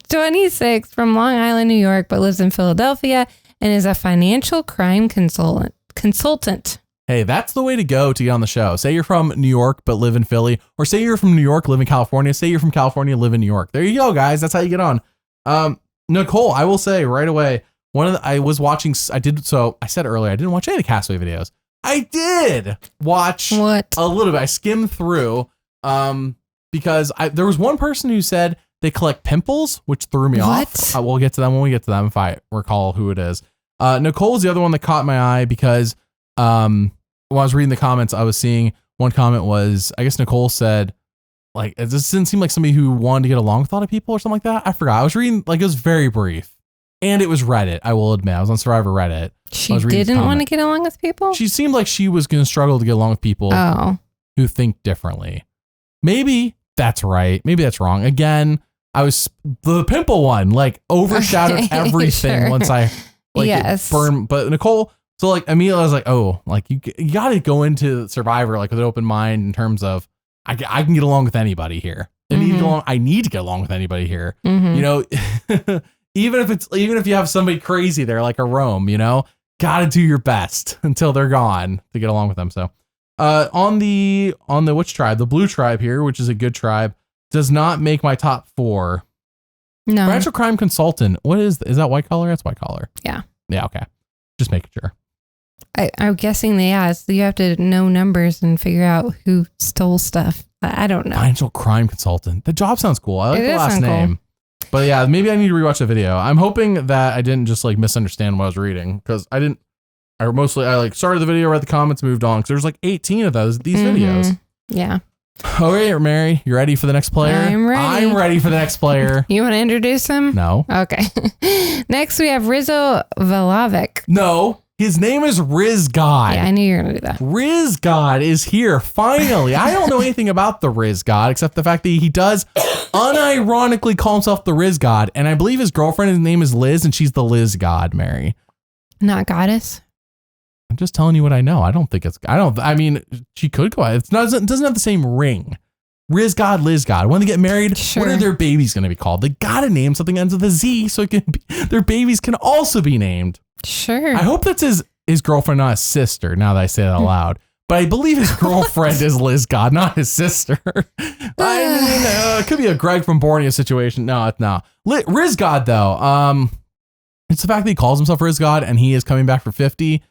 26 from Long Island, New York, but lives in Philadelphia and is a financial crime consultant. Hey, that's the way to go to get on the show. Say you're from New York, but live in Philly, or say you're from New York, live in California. Say you're from California, live in New York. There you go, guys. That's how you get on. Nicole, I will say right away, I said earlier, I didn't watch any of the Castaway videos. I did watch a little bit. I skimmed through, because there was one person who said they collect pimples, which threw me off. We'll get to them when we get to them, if I recall who it is. Nicole's the other one that caught my eye because, when I was reading the comments, I was seeing one comment was, I guess Nicole said, like, it just didn't seem like somebody who wanted to get along with a lot of people or something like that. I forgot. I was reading, like, it was very brief. And it was Reddit, I will admit. I was on Survivor Reddit. She didn't want to get along with people? She seemed like she was going to struggle to get along with people who think differently. Maybe that's right. Maybe that's wrong. Again, the pimple one, like, overshadowed everything once I, like, it burned. But Nicole... So like immediately I was like, oh, like you got to go into Survivor like with an open mind in terms of I can get along with anybody here. I need to get along with anybody here. Mm-hmm. You know, even if you have somebody crazy there like a Rome, you know, got to do your best until they're gone to get along with them. So on the which tribe, the blue tribe here, which is a good tribe, does not make my top 4. No. Financial crime consultant. What is that white collar? That's white collar. Yeah. Yeah. Okay. Just making sure. I'm guessing so you have to know numbers and figure out who stole stuff. I don't know. Financial crime consultant. The job sounds cool. I like the last name. Cool. But yeah, maybe I need to rewatch the video. I'm hoping that I didn't just like misunderstand what I was reading because I like started the video, read the comments, moved on because there's like 18 of these videos. Yeah. Okay, Mary, you ready for the next player? I'm ready for the next player. You want to introduce him? No. Okay. Next we have Rizzo Valavic. No. His name is Rizgod. Yeah, I knew you were going to do that. Rizgod is here, finally. I don't know anything about the Rizgod, except the fact that he does unironically call himself the Rizgod. And I believe his girlfriend's name is Liz, and she's the Liz God, Mary. Not goddess? I'm just telling you what I know. She could go out. It doesn't have the same ring. Rizgod, Liz God. When they get married, What are their babies going to be called? They got to name something that ends with a Z so their babies can also be named. Sure. I hope that's his girlfriend, not his sister, now that I say that out loud. But I believe his girlfriend is Liz God, not his sister. It could be a Greg from Borneo situation. No, it's not. Rizgod, though, it's the fact that he calls himself Rizgod and he is coming back for 50.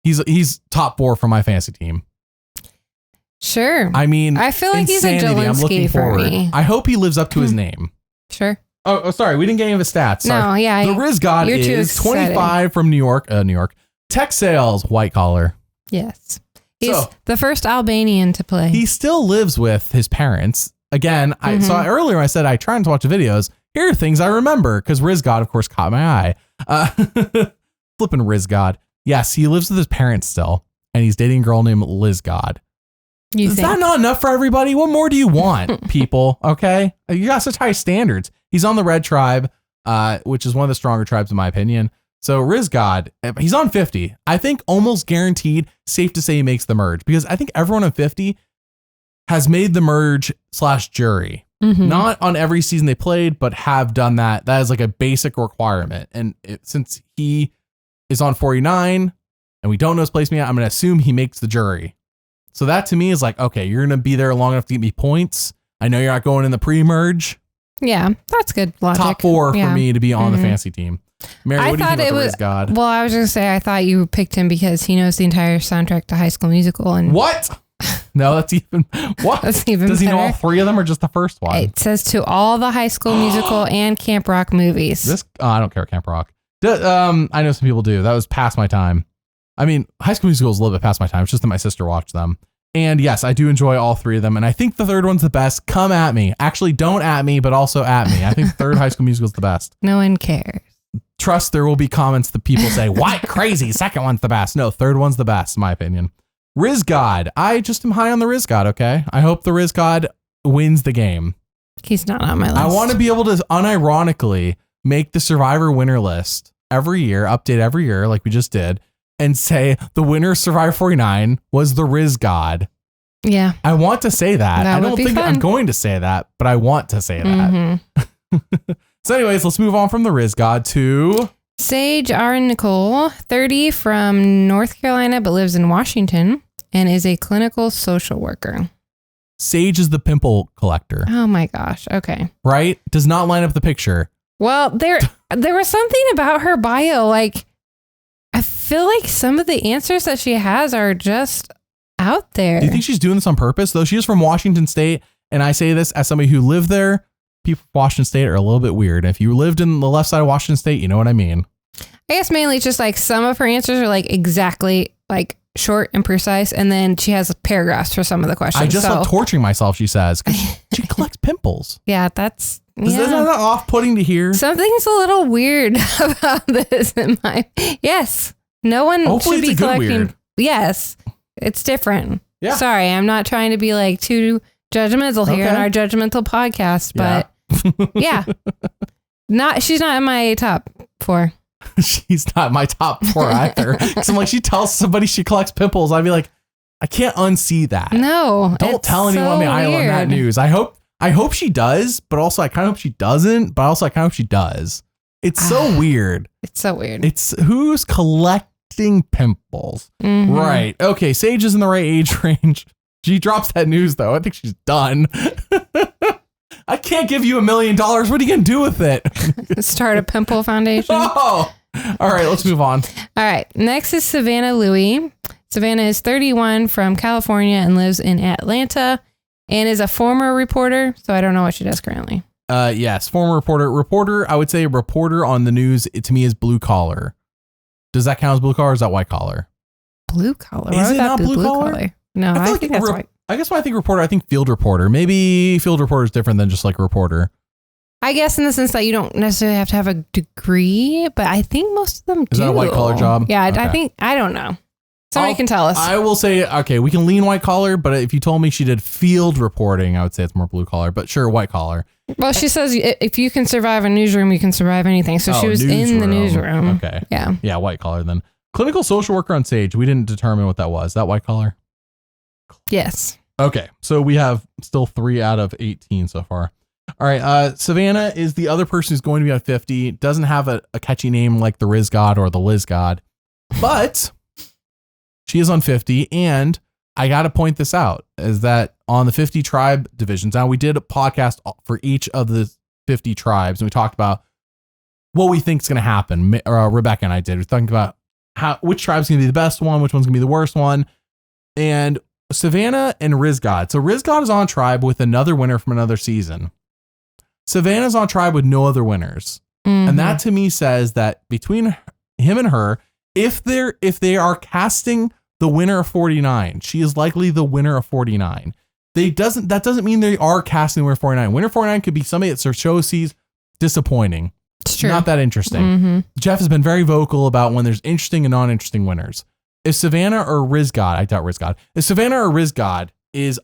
He's top 4 for my fantasy team. Sure. I mean, I feel like he's a Jelinski for me. I hope he lives up to his name. Sure. Oh, sorry. We didn't get any of his stats. Sorry. No, yeah. The Rizgod is 25 from New York. Tech sales, white collar. Yes. He's the first Albanian to play. He still lives with his parents. Again, I saw earlier I said I tried to watch the videos. Here are things I remember because Rizgod, of course, caught my eye. Flipping Rizgod. Yes, he lives with his parents still, and he's dating a girl named Lizgod. Is that not enough for everybody? What more do you want, people? Okay? You got such high standards. He's on the red tribe, which is one of the stronger tribes in my opinion. So Rizgod, he's on 50. I think almost guaranteed, safe to say he makes the merge because I think everyone on 50 has made the merge / jury. Mm-hmm. Not on every season they played, but have done that. That is like a basic requirement. And since he is on 49 and we don't know his placement yet, I'm going to assume he makes the jury. So that to me is like, okay, you're going to be there long enough to get me points. I know you're not going in the pre-merge. Yeah, that's good logic. Top 4 for me to be on the fantasy team. Mary, what do you think about the Rizgod? Well, I was going to say, I thought you picked him because he knows the entire soundtrack to High School Musical. And what? No, that's even what? That's even Does he know better. all three of them or just the first one? It says to all the High School Musical and Camp Rock movies. I don't care Camp Rock. I know some people do. That was past my time. I mean, High School Musical is a little bit past my time. It's just that my sister watched them. And yes, I do enjoy all three of them. And I think the third one's the best. Come at me. Actually, don't at me, but also at me. I think the third High School Musical is the best. No one cares. Trust there will be comments that people say, why crazy? Second one's the best. No, third one's the best, in my opinion. Rizgod. I just am high on the Rizgod, okay? I hope the Rizgod wins the game. He's not on my list. I want to be able to unironically make the Survivor winner list every year, update every year like we just did, and say the winner of Survivor 49 was the Rizgod. Yeah. I want to say that. I don't think fun. I'm going to say that, but I want to say that. Mm-hmm. So anyways, let's move on from the Rizgod to... Sage R. Nicole, 30, from North Carolina, but lives in Washington and is a clinical social worker. Sage is the pimple collector. Oh my gosh. Okay. Right? Does not line up the picture. Well, there was something about her bio. Like, I feel like some of the answers that she has are just out there. Do you think she's doing this on purpose? Though she is from Washington State, and I say this as somebody who lived there. People from Washington State are a little bit weird. If you lived in the left side of Washington State, you know what I mean. I guess mainly it's just like some of her answers are like exactly like short and precise, and then she has paragraphs for some of the questions. I just love torturing myself, she says, 'cause she collects pimples. Yeah, that's... Is that not off-putting to hear? Something's a little weird about this in my... Yes. No one Hopefully should be it's a good collecting... weird. Yes. It's different. Yeah. Sorry, I'm not trying to be like too judgmental here in our judgmental podcast, but yeah. She's not in my top 4. She's not my top 4 either. Because I'm like, she tells somebody she collects pimples. I'd be like, I can't unsee that. No. Don't tell anyone on the island that news. I hope she does, but also I kind of hope she doesn't, but also I kind of hope she does. It's so weird. It's so weird. It's who's collecting pimples. Mm-hmm. Right. Okay. Sage is in the right age range. She drops that news though. I think she's done. I can't give you $1 million. What are you going to do with it? Start a pimple foundation. Oh, all right. Let's move on. All right. Next is Savannah Louie. Savannah is 31, from California, and lives in Atlanta, and is a former reporter. So I don't know what she does currently. Yes. Former reporter. Reporter. I would say a reporter on the news. It, to me, is blue collar. Does that count as blue collar or is that white collar? Blue collar. Is it not blue collar? No, I think that's white. I guess when I think reporter, I think field reporter. Maybe field reporter is different than just like a reporter. I guess in the sense that you don't necessarily have to have a degree, but I think most of them do. Is that a white collar job? Yeah, Okay. I don't know. Somebody can tell us. I will say, okay, we can lean white collar, but if you told me she did field reporting, I would say it's more blue collar, but sure, white collar. Well, she says if you can survive a newsroom, you can survive anything. So she was in the newsroom. Okay. Yeah. Yeah, white collar then. Clinical social worker on Sage. We didn't determine what that was. Is that white collar? Yes. Okay. So we have still 3 out of 18 so far. All right. Savannah is the other person who's going to be on 50. Doesn't have a catchy name like the Rizgod or the Lizgod, but she is on 50. And I got to point this out is that on the 50 tribe divisions, now we did a podcast for each of the 50 tribes. And we talked about what we think is going to happen. Rebecca and I did. We talked about which tribe's going to be the best one, which one's going to be the worst one. And Savannah and Rizgod. So Rizgod is on tribe with another winner from another season. Savannah's on tribe with no other winners. Mm-hmm. And that to me says that between him and her, if they are casting the winner of 49, she is likely the winner of 49. That doesn't mean they are casting the winner of 49. Winner of 49 could be somebody that show sees disappointing. It's true. Not that interesting. Mm-hmm. Jeff has been very vocal about when there's interesting and non-interesting winners. If Savannah or Rizgod, I doubt Rizgod. If Savannah or Rizgod was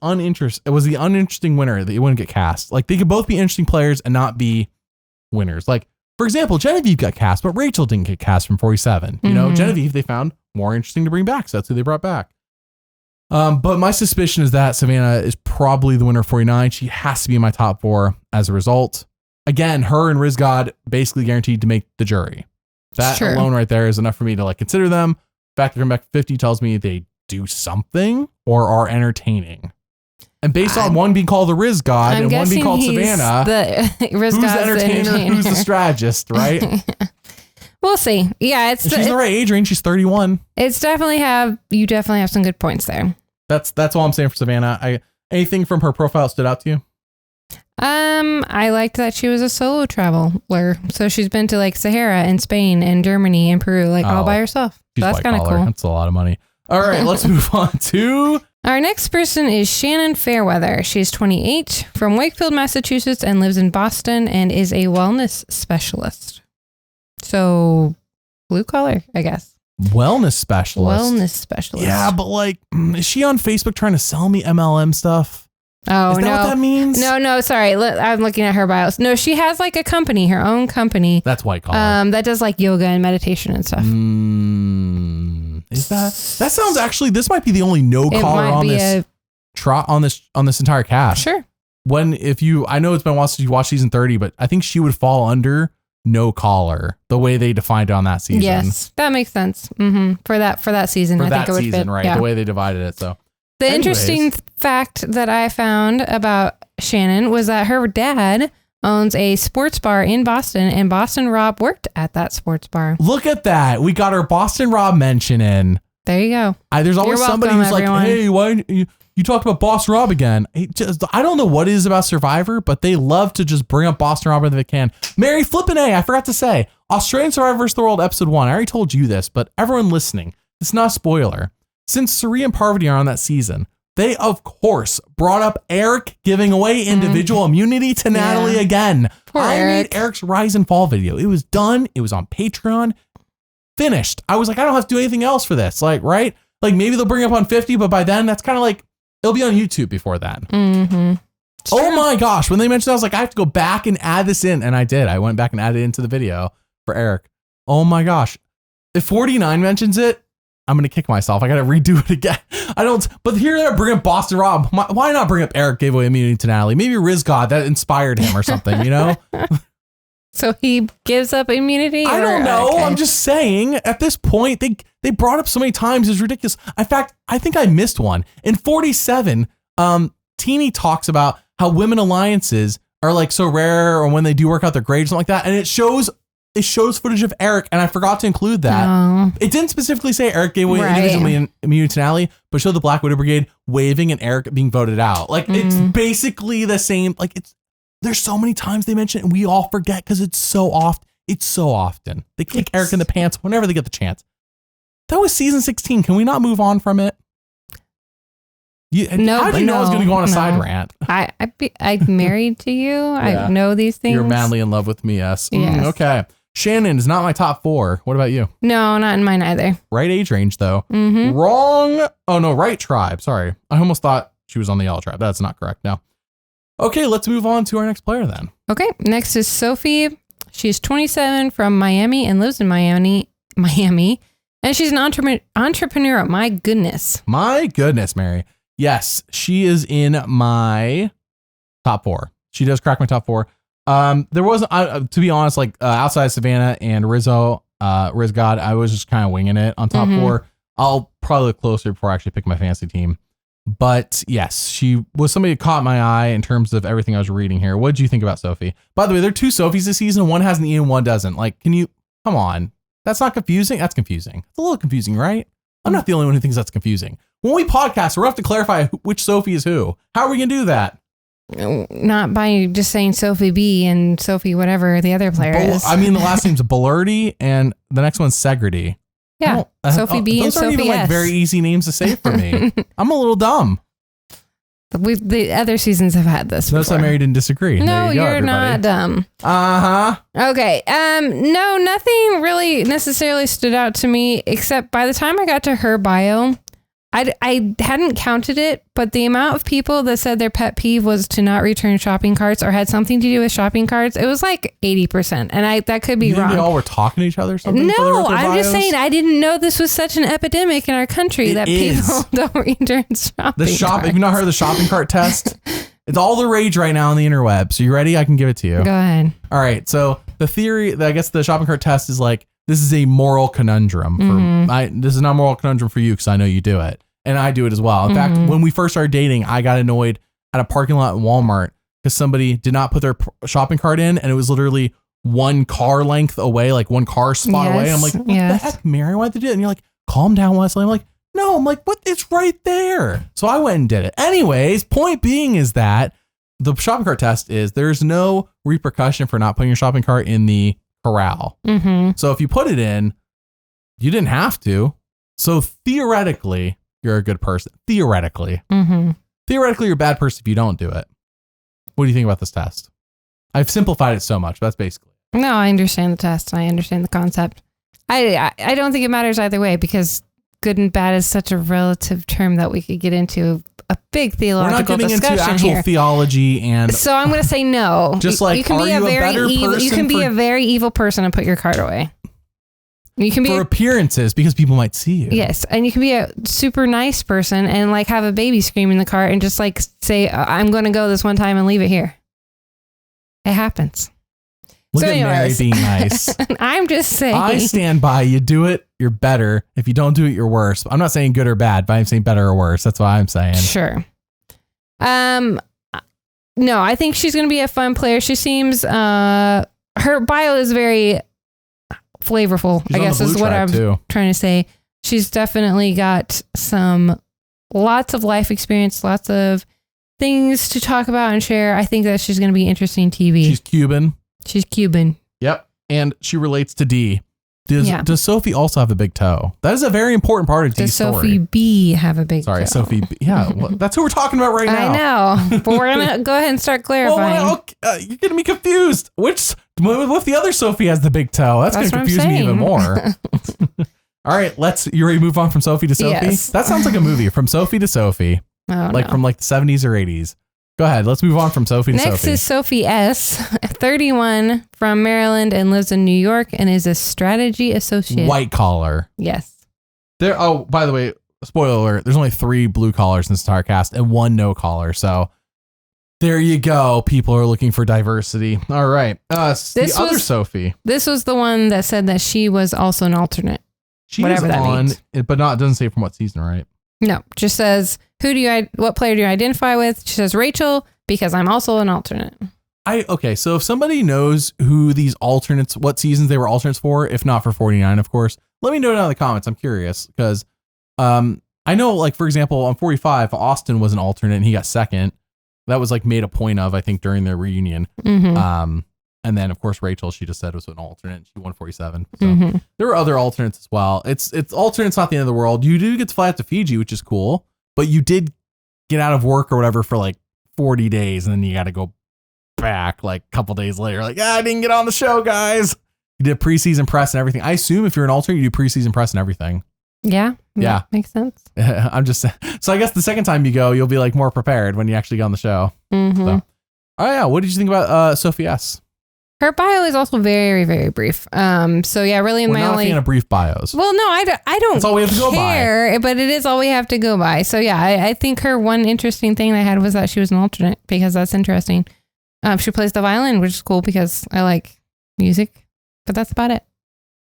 the uninteresting winner, that it wouldn't get cast. Like they could both be interesting players and not be winners. Like for example, Genevieve got cast, but Rachel didn't get cast from 47. You know, Genevieve they found more interesting to bring back, so that's who they brought back. But my suspicion is that Savannah is probably the winner of 49. She has to be in my top 4 as a result. Again, her and Rizgod basically guaranteed to make the jury. That alone right there is enough for me to like consider them. The fact that they're back 50 tells me they do something or are entertaining. And based on one being called the Rizgod and one being called Savannah, who's the entertainer, who's the strategist, right? We'll see. Yeah, she's the right age range. She's 31. You definitely have some good points there. That's all I'm saying for Savannah. Anything from her profile stood out to you? I liked that she was a solo traveler. So she's been to like Sahara and Spain and Germany and Peru, like all by herself. So that's kind of cool. That's a lot of money. All right, let's move on to... Our next person is Shannon Fairweather. She's 28, from Wakefield, Massachusetts, and lives in Boston and is a wellness specialist. So blue collar, I guess. Wellness specialist. Yeah, but like, is she on Facebook trying to sell me MLM stuff? Oh, is that what that means? No, sorry. I'm looking at her bios. No, she has like a company, her own company. That's white collar. That does like yoga and meditation and stuff. Is that sounds actually, this might be the only no collar on this entire cast. Sure. I know it's been a while since you watched season 30, but I think she would fall under no collar the way they defined it on that season. Yes, that makes sense. Mm-hmm. For that season, I think it would fit. Right? Yeah. The way they divided it. So the interesting fact that I found about Shannon was that her dad owns a sports bar in Boston, and Boston Rob worked at that sports bar. Look at that. We got our Boston Rob mention in. There you go. There's always somebody who's everyone. Like, hey, why you talked about Boston Rob again? I don't know what it is about Survivor, but they love to just bring up Boston Rob whenever they can. Mary flippin' A, I forgot to say, Australian Survivor vs. the World episode 1. I already told you this, but everyone listening, it's not a spoiler. Since Suri and Parvati are on that season, they, of course, brought up Eric giving away individual immunity to Natalie again. I made Eric's rise and fall video. It was done. It was on Patreon. Finished. I was like, I don't have to do anything else for this. Like, right? Like maybe they'll bring it up on 50, but by then that's kind of like, it'll be on YouTube before that. Mm-hmm. Oh my gosh. When they mentioned that, I was like, I have to go back and add this in. And I did. I went back and added it into the video for Eric. Oh my gosh. If 49 mentions it, I'm going to kick myself. I got to redo it again. But here they're bringing up Boston Rob. Why not bring up Eric gave away immunity to Natalie? Maybe Rizgod, that inspired him or something, you know? So he gives up immunity? I don't know. Okay. I'm just saying at this point, they brought up so many times. It's ridiculous. In fact, I think I missed one. In 47, Teeny talks about how women alliances are like so rare, or when they do work out their grades, something like that. And it shows footage of Eric, and I forgot to include that. Oh. It didn't specifically say Eric gave away individually immunity to Natalie, but showed the Black Widow Brigade waving and Eric being voted out. Like it's basically the same. Like there's so many times they mention it, and we all forget because it's so often. They kick Eric in the pants whenever they get the chance. That was season 16. Can we not move on from it? How did you know I was going to go on a side rant? I'm married to you. I know these things. You're madly in love with me, yes. Okay. Shannon is not my top 4. What about you? No, not in mine either. Right age range, though. Mm-hmm. Wrong. Oh, no, right tribe. Sorry. I almost thought she was on the yellow tribe. That's not correct. No. Okay, let's move on to our next player then. Okay, next is Sophie. She's 27, from Miami, and lives in Miami. And she's an entrepreneur. My goodness. My goodness, Mary. Yes, she is in my top 4. She does crack my top 4. There wasn't, to be honest, like outside of Savannah and Rizgod, I was just kind of winging it on top 4. I'll probably look closer before I actually pick my fantasy team. But yes, she was somebody who caught my eye in terms of everything I was reading here. What did you think about Sophie? By the way, there are 2 Sophies this season. One has an E and one doesn't. Like, come on. That's not confusing. That's confusing. It's a little confusing, right? I'm not the only one who thinks that's confusing. When we podcast, we're have to clarify which Sophie is who. How are we going to do that? Not by just saying Sophie B and Sophie whatever the other player is. I mean, the last name's Bullardy and the next one's Segrity. Yeah, Sophie B and Sophie S. Those aren't even like very easy names to say for me. I'm a little dumb. The other seasons have had this. Notice I married and disagree. No, you're not dumb. Okay. No, nothing really necessarily stood out to me, except by the time I got to her bio, I hadn't counted it, but the amount of people that said their pet peeve was to not return shopping carts or had something to do with shopping carts, it was like 80%. And that could be wrong. They all were talking to each other or something? No, I'm just saying I didn't know this was such an epidemic in our country that people don't return shopping carts. Have you not heard of the shopping cart test? It's all the rage right now on the interweb. So you ready? I can give it to you. Go ahead. All right. So the theory, I guess the shopping cart test is like, this is a moral conundrum. This is not a moral conundrum for you because I know you do it. And I do it as well. In fact, when we first started dating, I got annoyed at a parking lot at Walmart because somebody did not put their shopping cart in, and it was literally one car length away, like one car spot away. I'm like, what the heck, Mary? Why'd they do it? And you're like, calm down, Wesley. I'm like, No, I'm like, what? It's right there. So I went and did it. Anyways, point being is that the shopping cart test is there's no repercussion for not putting your shopping cart in the corral. Mm-hmm. So if you put it in, you didn't have to. So theoretically, you're a good person. Theoretically. Mm-hmm. Theoretically, you're a bad person if you don't do it. What do you think about this test? I've simplified it so much, but that's basically it. No, I understand the test. I understand the concept. I don't think it matters either way because good and bad is such a relative term that we could get into a big theological discussion here. We're not getting into actual theology and... So I'm going to say no. Just like, you can be a better evil, you can be a very evil person and put your cart away. You can be for appearances because people might see you. Yes, and you can be a super nice person and like have a baby scream in the cart and just like say, "I'm going to go this one time and leave it here." It happens. Look at Mary being nice. I'm just saying. I stand by. You do it, you're better. If you don't do it, you're worse. I'm not saying good or bad, but I'm saying better or worse. That's what I'm saying. Sure. No, I think she's going to be a fun player. She seems her bio is very flavorful, I guess is what I'm trying to say. She's definitely got lots of life experience, lots of things to talk about and share. I think that she's going to be interesting TV. She's Cuban. Yep. And she relates to D. Does Sophie also have a big toe? That is a very important part of D's story. Does Sophie B have a big toe? Sorry, Sophie B. Yeah, well, that's who we're talking about right now. I know, but we're going to go ahead and start clarifying. You're getting me confused. What if the other Sophie has the big toe? That's going to confuse me even more. All right, you ready to move on from Sophie to Sophie? Yes. That sounds like a movie, From Sophie to Sophie. From the 70s or 80s. Go ahead. Let's move on from Sophie to Sophie. Next is Sophie S., 31, from Maryland and lives in New York and is a strategy associate. White collar. Yes. By the way, spoiler alert, there's only 3 blue collars in this entire cast and 1 no collar. So there you go. People are looking for diversity. All right. Other Sophie. This was the one that said that she was also an alternate. She is on, but it doesn't say from what season, right? No, just says, what player do you identify with? She says Rachel, because I'm also an alternate. So if somebody knows who these alternates, what seasons they were alternates for, if not for 49, of course, let me know down in the comments. I'm curious because I know, like, for example, on 45, Austin was an alternate and he got second. That was like made a point of, I think, during their reunion. Mm-hmm. And then, of course, Rachel, she just said was an alternate. She won 47. So there were other alternates as well. It's alternates, not the end of the world. You do get to fly out to Fiji, which is cool. But you did get out of work or whatever for like 40 days. And then you got to go back like a couple days later. Like, I didn't get on the show, guys. You did preseason press and everything. I assume if you're an alternate, you do preseason press and everything. Yeah. Makes sense. I'm just so I guess the second time you go, you'll be like more prepared when you actually get on the show. Mm-hmm. So, what did you think about Sophie S? Her bio is also very, very brief. So yeah, really We're not a fan of brief bios. Well, no, I don't That's all we have to go by. But it is all we have to go by. So yeah, I think her one interesting thing I had was that she was an alternate because that's interesting. She plays the violin, which is cool because I like music, but that's about it.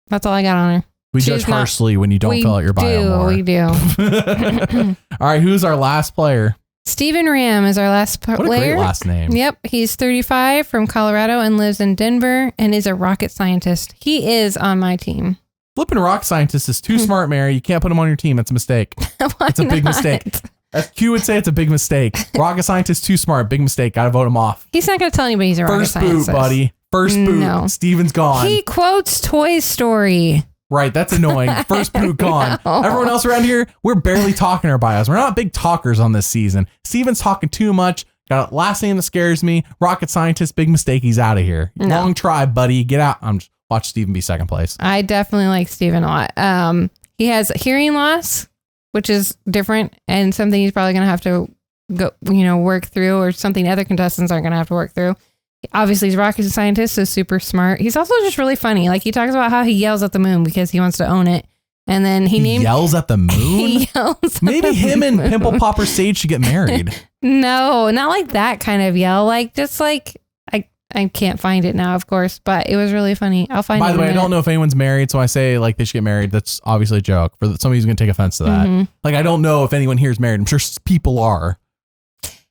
That's all I got on her. We judge harshly when you don't fill out your bio more. We do. All right, who's our last player? Stephen Ram is our last player. What a great last name. Yep. He's 35 from Colorado and lives in Denver and is a rocket scientist. He is on my team. Flipping rocket scientist is too smart, Mary. You can't put him on your team. It's a mistake. It's a big mistake. As Q would say, it's a big mistake. Rocket scientist, too smart. Big mistake. Got to vote him off. He's not going to tell anybody he's a rocket scientist. First boot, buddy. First boot. No. Steven's gone. He quotes Toy Story. Right, that's annoying. First boot gone. No. Everyone else around here, we're barely talking our bios. We're not big talkers on this season. Steven's talking too much. Got a last name that scares me. Rocket scientist, big mistake. He's out of here. No. Long try, buddy. Get out. Watch Steven be second place. I definitely like Steven a lot. He has hearing loss, which is different and something he's probably going to have to go, work through, or something other contestants aren't going to have to work through. Obviously, he's a rocket scientist, so super smart. He's also just really funny. Like, he talks about how he yells at the moon because he wants to own it. And then he yells at the moon? He yells Maybe him and Pimple Popper Sage should get married. No, not like that kind of yell. Like, just like, I can't find it now, of course, but it was really funny. I'll find it. By the way, I don't know if anyone's married, so I say like they should get married. That's obviously a joke for somebody who's going to take offense to that. Mm-hmm. Like, I don't know if anyone here is married. I'm sure people are.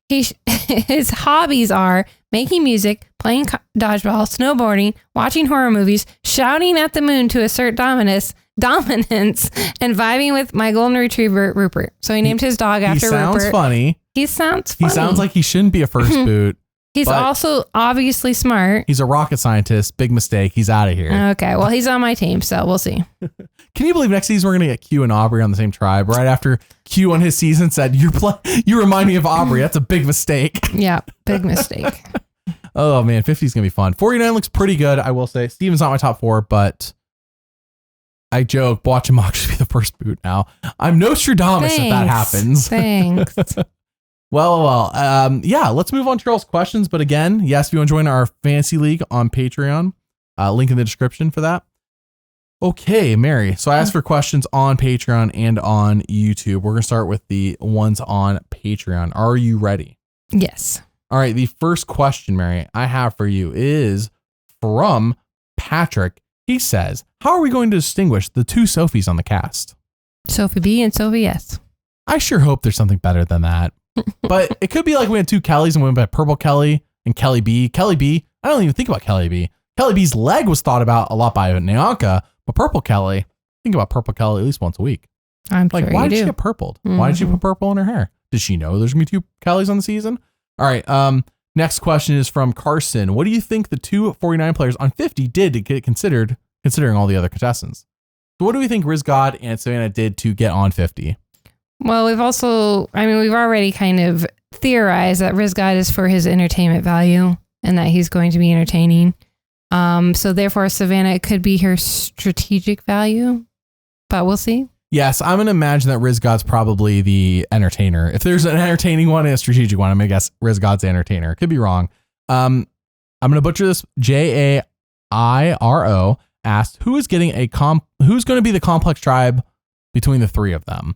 His hobbies are making music, playing dodgeball, snowboarding, watching horror movies, shouting at the moon to assert dominance, dominance and vibing with my golden retriever, Rupert. So he named his dog after Rupert. He sounds funny. He sounds funny. He sounds like he shouldn't be a first boot. He's also obviously smart. He's a rocket scientist. Big mistake. He's out of here. Okay. Well, he's on my team, so we'll see. Can you believe next season we're going to get Q and Aubrey on the same tribe right after Q on his season said, you remind me of Aubrey. That's a big mistake. Yeah. Big mistake. Oh, man. 50 is going to be fun. 49 looks pretty good, I will say. Steven's not my top 4, but I joke. Boachimok should be the first boot now. I'm Nostradamus if that happens. Thanks. Well, yeah, let's move on to Charles' questions. But again, yes, if you want to join our fantasy league on Patreon, link in the description for that. Okay, Mary. So I asked for questions on Patreon and on YouTube. We're going to start with the ones on Patreon. Are you ready? Yes. All right. The first question, Mary, I have for you is from Patrick. He says, how are we going to distinguish the two Sophies on the cast? Sophie B and Sophie S. I sure hope there's something better than that. But it could be like we had 2 Kellys and we went by Purple Kelly and Kelly B. Kelly B, I don't even think about Kelly B. Kelly B's leg was thought about a lot by Nyanka, but Purple Kelly, think about Purple Kelly at least once a week. I'm like, sure why you did do. she get purpled? Mm-hmm. Why did she put purple in her hair? Did she know there's going to be 2 Kellys on the season? All right. Next question is from Carson. What do you think the 2 49 players on 50 did to get considered, considering all the other contestants? So what do we think Rizgod and Savannah did to get on 50? Well, we've already kind of theorized that Rizgod is for his entertainment value and that he's going to be entertaining. So therefore, Savannah, it could be her strategic value, but we'll see. Yes, I'm going to imagine that Rizgod's probably the entertainer. If there's an entertaining one and a strategic one, I'm going to guess Rizgod's the entertainer. Could be wrong. I'm going to butcher this. Jairo asked, who's going to be the complex tribe between the 3 of them?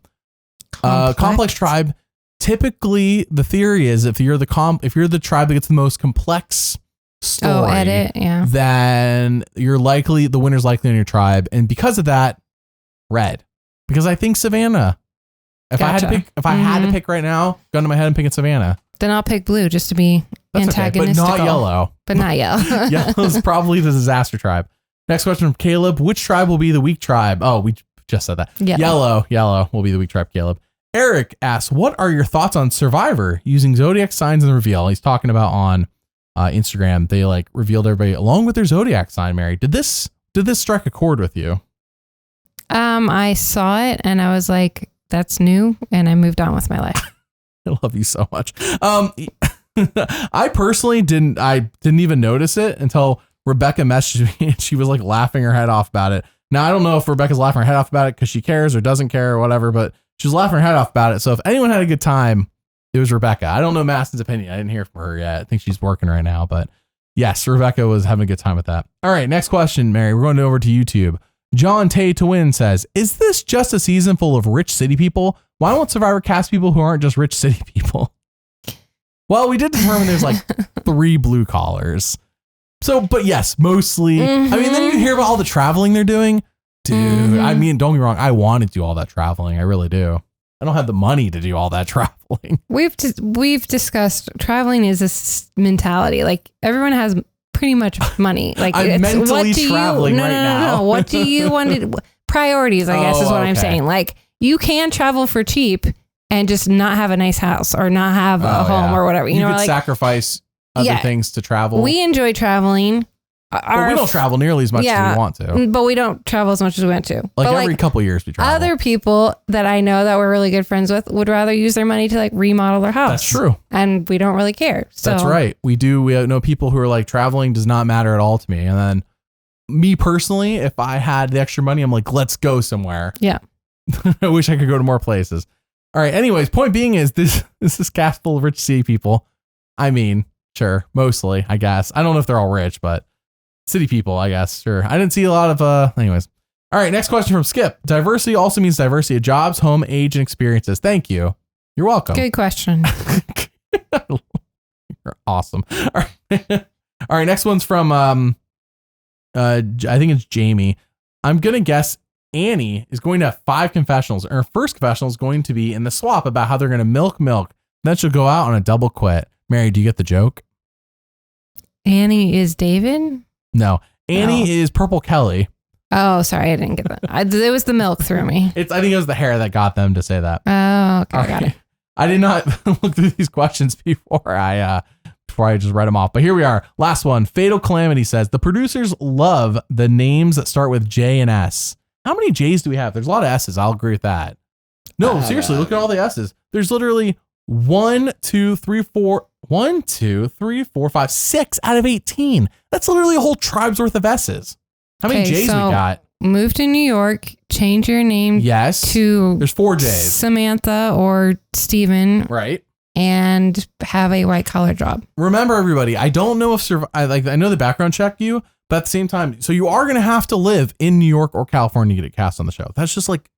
Complex tribe. Typically, the theory is if you're the tribe that gets the most complex story, then the winner's likely in your tribe, and because of that, red. Because I think Savannah. If I had to pick right now, gun to my head, I'm picking Savannah. Then I'll pick blue just to be antagonistic. But not yellow. But not yellow. Yellow's probably the disaster tribe. Next question from Caleb. Which tribe will be the weak tribe? Oh, we just said that. Yellow will be the weak tribe, Caleb. Eric asks, what are your thoughts on Survivor using zodiac signs in the reveal? He's talking about on Instagram. They revealed everybody along with their zodiac sign. Mary, did this strike a chord with you? I saw it and I was like, that's new. And I moved on with my life. I love you so much. I personally didn't even notice it until Rebecca messaged me and she was laughing her head off about it. Now, I don't know if Rebecca's laughing her head off about it because she cares or doesn't care or whatever, but she was laughing her head off about it. So if anyone had a good time, it was Rebecca. I don't know Maston's opinion. I didn't hear from her yet. I think she's working right now, but yes, Rebecca was having a good time with that. All right. Next question, Mary. We're going over to YouTube. John Tay to win says, is this just a season full of rich city people? Why won't Survivor cast people who aren't just rich city people? Well, we did determine there's 3 blue collars. So, but yes, mostly. Mm-hmm. I mean, then you hear about all the traveling they're doing. Dude, mm-hmm. I mean, don't get me wrong. I want to do all that traveling. I really do. I don't have the money to do all that traveling. We've discussed traveling is a mentality. Everyone has pretty much money. I'm mentally traveling right now. No. What do you want to priorities, I guess, is what I'm saying. You can travel for cheap and just not have a nice house or not have a home or whatever. You know, could sacrifice other things to travel. We enjoy traveling. But we don't travel nearly as much as we want to. But we don't travel as much as we want to. Every couple of years we travel. Other people that I know that we're really good friends with would rather use their money to remodel their house. That's true. And we don't really care. So. That's right. We do. We know people who are traveling does not matter at all to me. And then me personally, if I had the extra money, I'm let's go somewhere. Yeah. I wish I could go to more places. All right. Anyways, point being is this is cast full of rich city people. I mean, sure. Mostly, I guess. I don't know if they're all rich, but city people, I guess. Sure. I didn't see a lot of, anyways. All right. Next question from Skip. Diversity also means diversity of jobs, home, age, and experiences. Thank you. You're welcome. Good question. You're awesome. All right. All right. Next one's from, I think it's Jamie. I'm going to guess Annie is going to have 5 confessionals. Her first confessional is going to be in the swap about how they're going to milk. Then she'll go out on a double quit. Mary, do you get the joke? Annie is David? No. Annie is Purple Kelly. Oh, sorry, I didn't get that. It was the milk through me. I think it was the hair that got them to say that. Oh, okay, got it. I did not look through these questions before I just read them off. But here we are. Last one. Fatal Calamity says, the producers love the names that start with J and S. How many J's do we have? There's a lot of S's. I'll agree with that. No, seriously, look at all the S's. There's literally 1, 2, 3, 4, 5, 6 out of 18. That's literally a whole tribe's worth of S's. How many J's we got? Move to New York, change your name to there's 4 J's. Samantha or Steven. Right. And have a white collar job. Remember, everybody, I don't know if I know the background check you, but at the same time, so you are going to have to live in New York or California to get cast on the show. That's just like,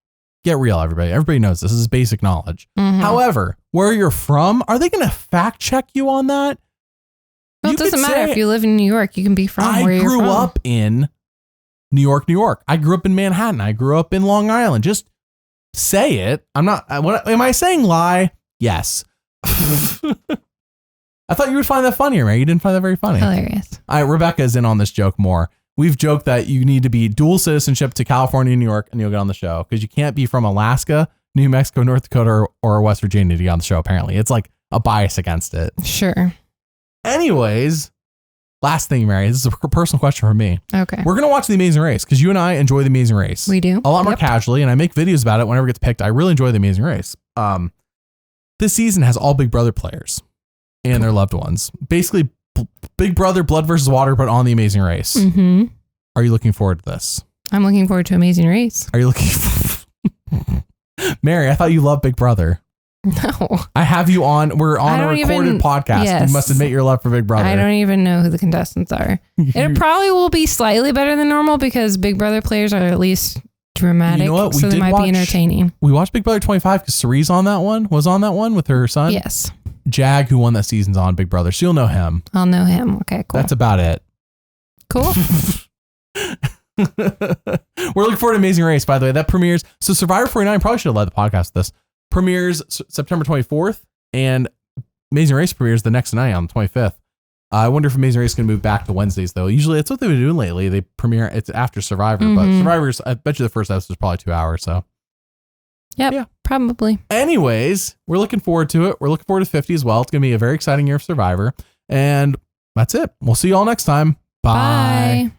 get real, everybody. Everybody knows this. This is basic knowledge. Mm-hmm. However, where you're from, are they going to fact check you on that? Well, it doesn't matter if you live in New York. You can be from where you're from. I grew up in New York, New York. I grew up in Manhattan. I grew up in Long Island. Just say it. I'm not. Am I saying lie? Yes. I thought you would find that funnier, man. You didn't find that very funny. Hilarious. Rebecca is in on this joke more. We've joked that you need to be dual citizenship to California and New York, and you'll get on the show, because you can't be from Alaska, New Mexico, North Dakota, or West Virginia to get on the show. Apparently, it's like a bias against it. Sure. Anyways, last thing, Mary. This is a personal question from me. Okay. We're gonna watch The Amazing Race because you and I enjoy The Amazing Race. We do a lot more casually, and I make videos about it whenever it gets picked. I really enjoy The Amazing Race. This season has all Big Brother players and their loved ones. Basically, Big Brother, Blood versus Water, but on The Amazing Race. Mm-hmm. Are you looking forward to this? I'm looking forward to Amazing Race. Are you looking Mary, I thought you loved Big Brother. No. I have you on. We're on a recorded podcast. Yes. You must admit your love for Big Brother. I don't even know who the contestants are. It probably will be slightly better than normal because Big Brother players are at least dramatic. You know what? So they might be entertaining. We watched Big Brother 25 because Cerie's on that one. Was on that one with her son. Yes. Jag, who won that season's on Big Brother. So you'll know him. I'll know him. Okay, cool. That's about it. Cool. We're looking forward to Amazing Race, by the way. That premieres. So Survivor 49, probably should have led the podcast with this. Premieres September 24th, and Amazing Race premieres the next night on the 25th. I wonder if Amazing Race is going to move back to Wednesdays, though. Usually that's what they've been doing lately. They premiere, it's after Survivor, but Survivor's, I bet you the first episode is probably 2 hours. So, yep, yeah, probably. Anyways, we're looking forward to it. We're looking forward to 50 as well. It's going to be a very exciting year of Survivor. And that's it. We'll see you all next time. Bye.